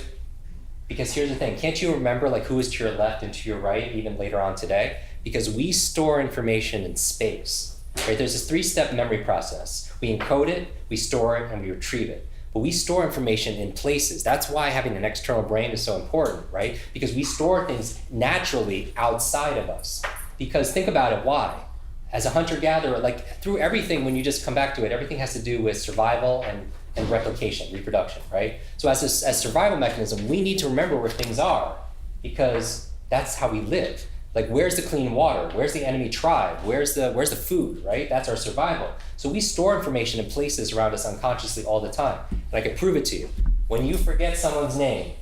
Because here's the thing. Can't you remember like who is to your left and to your right, even later on today? Because we store information in space, right? There's this 3-step memory process. We encode it, we store it, and we retrieve it. But we store information in places. That's why having an external brain is so important, right? Because we store things naturally outside of us. Because think about it, why? As a hunter-gatherer, like through everything, when you just come back to it, everything has to do with survival and replication, reproduction, right? So as a survival mechanism, we need to remember where things are because that's how we live. Like, where's the clean water? Where's the enemy tribe? Where's the food, right? That's our survival. So we store information in places around us unconsciously all the time. And I can prove it to you. When you forget someone's name,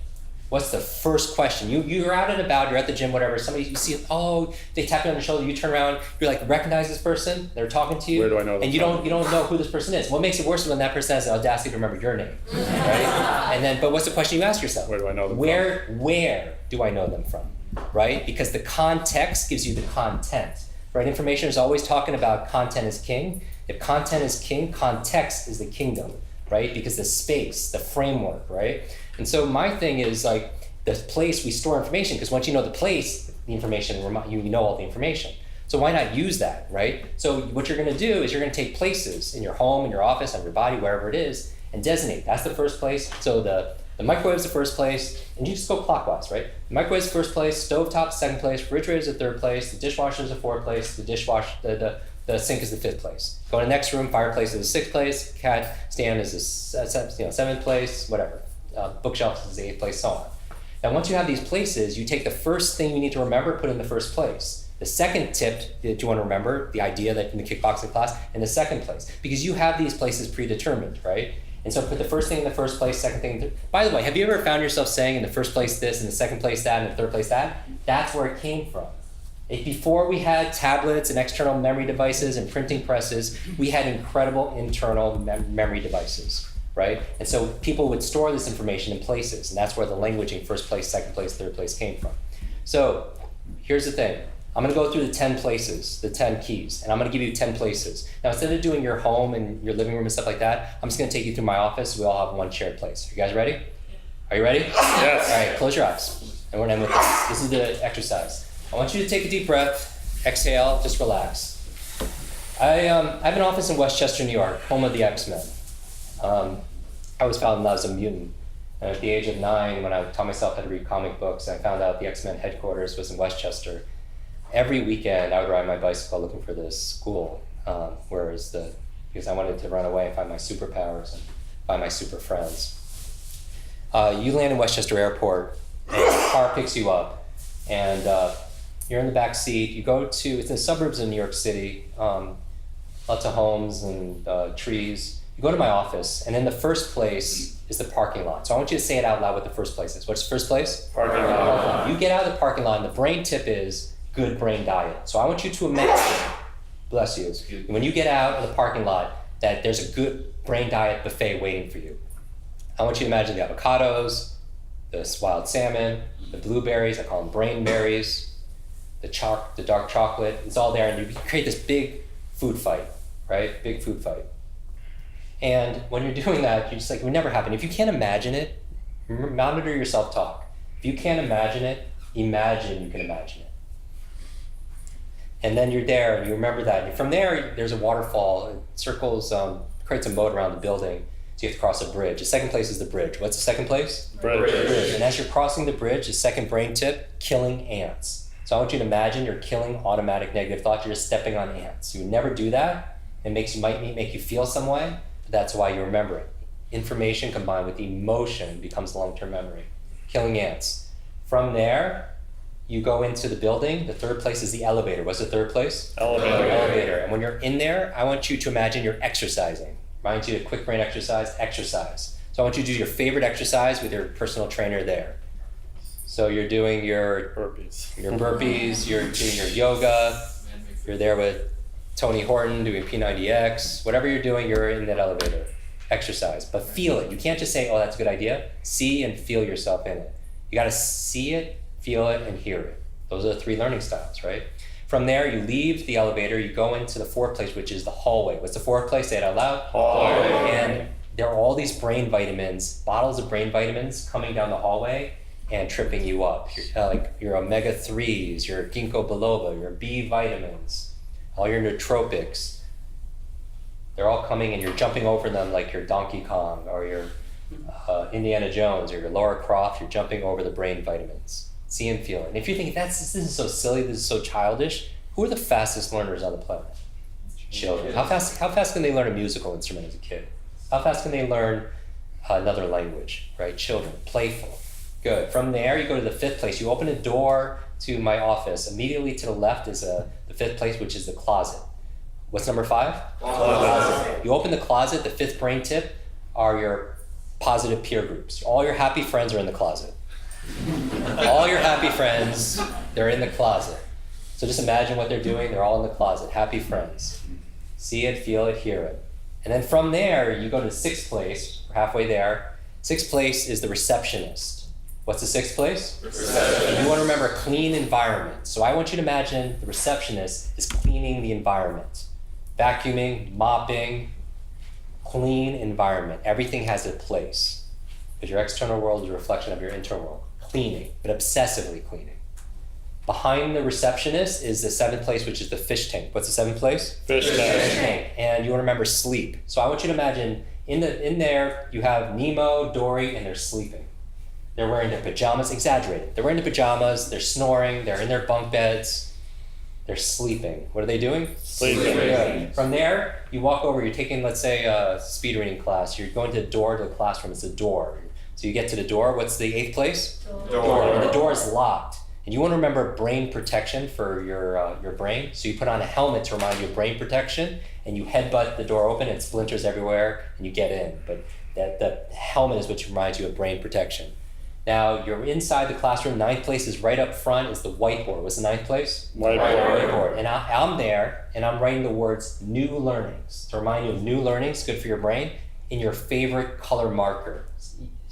what's the first question? You're out and about, you're at the gym, whatever, somebody, you see, oh, they tap you on the shoulder, you turn around, you're like, recognize this person? They're talking to you. Where do I know them And you don't know who this person is. What makes it worse is when that person has the audacity to remember your name, right? And then, but what's the question you ask yourself? Where do I know them Where do I know them from, right? Because the context gives you the content, right? Information is always talking about content is king. If content is king, context is the kingdom, right? Because the space, the framework, right? And so my thing is like the place we store information, because once you know the place, the information, you know all the information. So why not use that, right? So what you're gonna do is you're gonna take places in your home, in your office, on your body, wherever it is, and designate. That's the first place. So the microwave is the first place, and you just go clockwise, right? The microwave is the first place, stovetop is the second place, refrigerator is the third place, the dishwasher is the fourth place, the sink is the fifth place. Go to the next room, fireplace is the sixth place, cat stand is the seventh place, whatever. Bookshelf is the eighth place, so on. Now, once you have these places, you take the first thing you need to remember, put it in the first place. The second tip that you want to remember, the idea that in the kickboxing class, in the second place, because you have these places predetermined, right? And so put the first thing in the first place, second thing. By the way, have you ever found yourself saying in the first place this, in the second place that, and the third place that? That's where it came from. Before we had tablets and external memory devices and printing presses, we had incredible internal memory devices, right? And so people would store this information in places, and that's where the languaging first place, second place, third place came from. So here's the thing. I'm gonna go through the 10 places, the 10 keys, and I'm gonna give you 10 places. Now, instead of doing your home and your living room and stuff like that, I'm just gonna take you through my office. We all have one shared place. You guys ready? Are you ready? Yes. All right, close your eyes. And we're gonna end with this. This is the exercise. I want you to take a deep breath, exhale, just relax. I have an office in Westchester, New York, home of the X-Men. I was found as a mutant. And at the age of 9, when I taught myself how to read comic books, I found out the X-Men headquarters was in Westchester. Every weekend, I would ride my bicycle looking for this school, because I wanted to run away and find my superpowers and find my super friends. You land in Westchester Airport, and a car picks you up, and you're in the back seat. You go to, it's in the suburbs of New York City, lots of homes and trees. You go to my office, and in the first place is the parking lot. So I want you to say it out loud what the first place is. What's the first place? Parking lot. You get out of the parking lot, and the brain tip is good brain diet. So I want you to imagine, bless you, when you get out of the parking lot, that there's a good brain diet buffet waiting for you. I want you to imagine the avocados, the wild salmon, the blueberries, I call them brain berries, the dark chocolate, it's all there, and you create this big food fight, right? Big food fight. And when you're doing that, you're just like, it would never happen. If you can't imagine it, monitor your self-talk. If you can't imagine it, Imagine you can imagine it. And then you're there, and you remember that. And from there, there's a waterfall. It circles, creates a moat around the building. So you have to cross a bridge. The second place is the bridge. What's the second place? Bridge. And as you're crossing the bridge, the second brain tip, killing ants. So I want you to imagine you're killing automatic negative thoughts. You're just stepping on ants. You would never do that. It might make you feel some way, but that's why you remember it. Information combined with emotion becomes long-term memory. Killing ants. From there, you go into the building. The third place is the elevator. What's the third place? Elevator. And when you're in there, I want you to imagine you're exercising. Remind you of quick brain exercise. So I want you to do your favorite exercise with your personal trainer there. So you're doing your burpees, you're doing your yoga, you're there with Tony Horton doing P90X, whatever you're doing, you're in that elevator. Exercise, but feel it. You can't just say, oh, that's a good idea. See and feel yourself in it. You gotta see it, feel it, and hear it. Those are the 3 learning styles, right? From there, you leave the elevator, you go into the 4th place, which is the hallway. What's the 4th place? Say it out loud. Hallway. And there are all these brain vitamins, bottles of brain vitamins coming down the hallway and tripping you up. Your omega-3s, your ginkgo biloba, your B vitamins, all your nootropics. They're all coming and you're jumping over them like your Donkey Kong or your Indiana Jones or your Laura Croft. You're jumping over the brain vitamins. See and feel it. And if you think this is so silly, this is so childish, who are the fastest learners on the planet? Children. How fast can they learn a musical instrument as a kid? How fast can they learn another language, right? Children, playful. Good. From there, you go to the 5th place. You open a door to my office. Immediately to the left is the 5th place, which is the closet. What's number 5? Closet. You open the closet, the 5th brain tip are your positive peer groups. All your happy friends are in the closet. All your happy friends, they're in the closet. So just imagine what they're doing. They're all in the closet. Happy friends. See it, feel it, hear it. And then from there, you go to the 6th place. We're halfway there. 6th place is the receptionist. What's the 6th place? Reception. You want to remember a clean environment. So I want you to imagine the receptionist is cleaning the environment. Vacuuming, mopping, clean environment. Everything has a place. Because your external world is a reflection of your internal world. Cleaning, but obsessively cleaning. Behind the receptionist is the 7th place, which is the fish tank. What's the 7th place? Fish tank. And you want to remember sleep. So I want you to imagine in there you have Nemo, Dory, and they're sleeping. They're wearing their pajamas, exaggerated. They're wearing their pajamas, they're snoring, they're in their bunk beds, they're sleeping. What are they doing? Sleeping. Good. From there, you walk over, you're taking, let's say, a speed reading class. You're going to the door to the classroom, it's a door. So you get to the door, what's the 8th place? Door. And the door is locked. And you want to remember brain protection for your brain. So you put on a helmet to remind you of brain protection, and you headbutt the door open, and splinters everywhere, and you get in. But that helmet is what reminds you of brain protection. Now, you're inside the classroom. 9th place is right up front is the whiteboard. What's the 9th place? Whiteboard. And I'm there, and I'm writing the words new learnings. To remind you of new learnings, good for your brain, in your favorite color marker.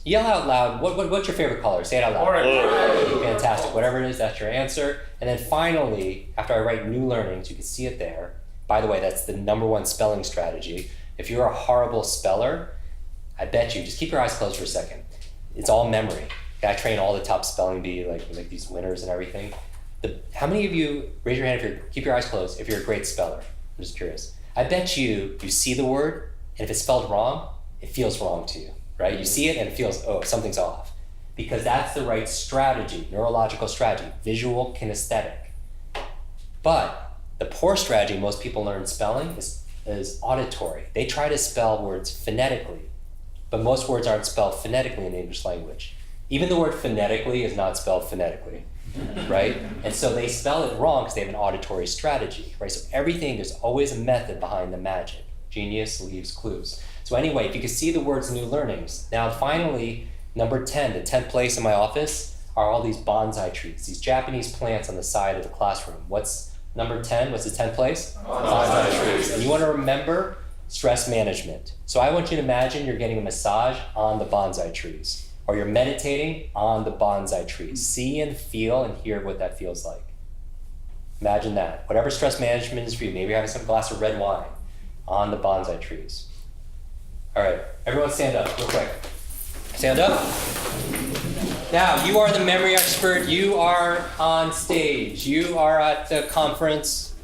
Yell out loud, what's your favorite color? Say it out loud. Orange. Fantastic. Whatever it is, that's your answer. And then finally, after I write new learnings, you can see it there. By the way, that's the #1 spelling strategy. If you're a horrible speller, I bet you, just keep your eyes closed for a second. It's all memory. I train all the top spelling bee, like these winners and everything. How many of you, raise your hand keep your eyes closed, if you're a great speller? I'm just curious. I bet you see the word, and if it's spelled wrong, it feels wrong to you, right? You see it and it feels, oh, something's off. Because that's the right strategy, neurological strategy, visual kinesthetic. But the poor strategy most people learn spelling is auditory. They try to spell words phonetically, but most words aren't spelled phonetically in the English language. Even the word phonetically is not spelled phonetically, right? And so they spell it wrong because they have an auditory strategy, right? So everything, there's always a method behind the magic. Genius leaves clues. So anyway, if you can see the words new learnings. Now finally, number 10, the 10th place in my office are all these bonsai trees, these Japanese plants on the side of the classroom. What's number 10? What's the 10th place? Bonsai trees. And you want to remember stress management. So I want you to imagine you're getting a massage on the bonsai trees. Or you're meditating on the bonsai trees. See and feel and hear what that feels like. Imagine that. Whatever stress management is for you, maybe you're having some glass of red wine on the bonsai trees. All right, everyone stand up real quick. Stand up. Now, you are the memory expert. You are on stage. You are at the conference.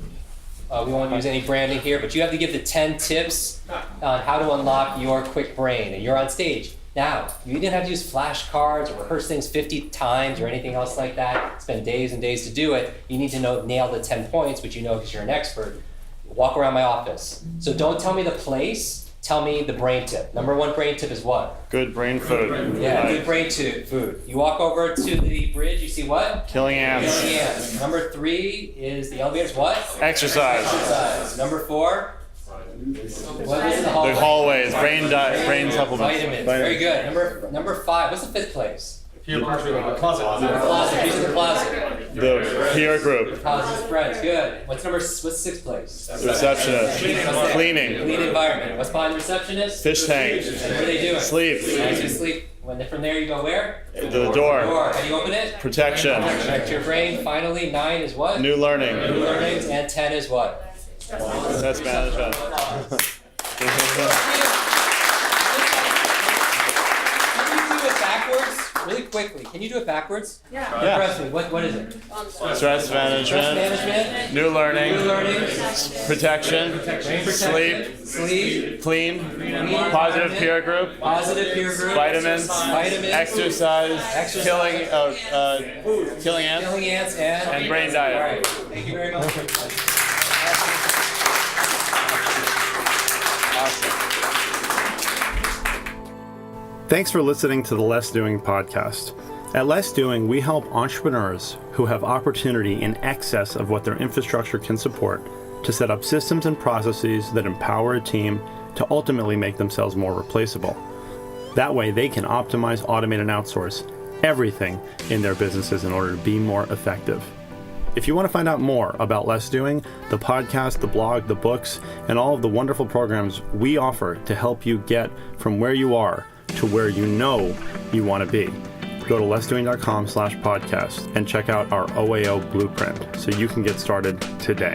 We won't use any branding here, but you have to give the 10 tips on how to unlock your quick brain. And you're on stage. Now, you didn't have to use flashcards or rehearse things 50 times or anything else like that. Spend days and days to do it. You need to nail the 10 points, which you know because you're an expert. Walk around my office. So don't tell me the place. Tell me the brain tip. Number 1 brain tip is what? Good brain food. Yeah, good brain food. You walk over to the bridge, you see what? Killing ants. Killing ants. Number 3 is the elevator's what? Exercise. Exercise. Number 4? What is the hallway? The hallways. Brain supplements. Vitamins. Very good. Number 5. What's the 5th place? The closet. Use the closet. The peer group. Causes friends. Good. What's 6th place? Receptionist. Cleaning. Clean environment. What's behind the receptionist? Fish tank. What are they doing? Sleep. Nice to sleep. From there you go where? The door. How do you open it? Protection. Protect your brain. Finally, 9 is what? New learning. New learnings. And 10 is what? That's management. Really quickly, can you do it backwards? Yeah. Impress me. What is it? Stress management. Stress management. New learning. New learnings. Protection. Sleep. Clean. Positive peer group. Positive peer group. Vitamins. Exercise. Killing ants. Killing ants And brain diet. All right. Thank you very much. Awesome. Thanks for listening to the Less Doing podcast. At Less Doing, we help entrepreneurs who have opportunity in excess of what their infrastructure can support to set up systems and processes that empower a team to ultimately make themselves more replaceable. That way, they can optimize, automate, and outsource everything in their businesses in order to be more effective. If you want to find out more about Less Doing, the podcast, the blog, the books, and all of the wonderful programs we offer to help you get from where you are to where you know you want to be, go to lessdoing.com/podcast and check out our OAO blueprint so you can get started today.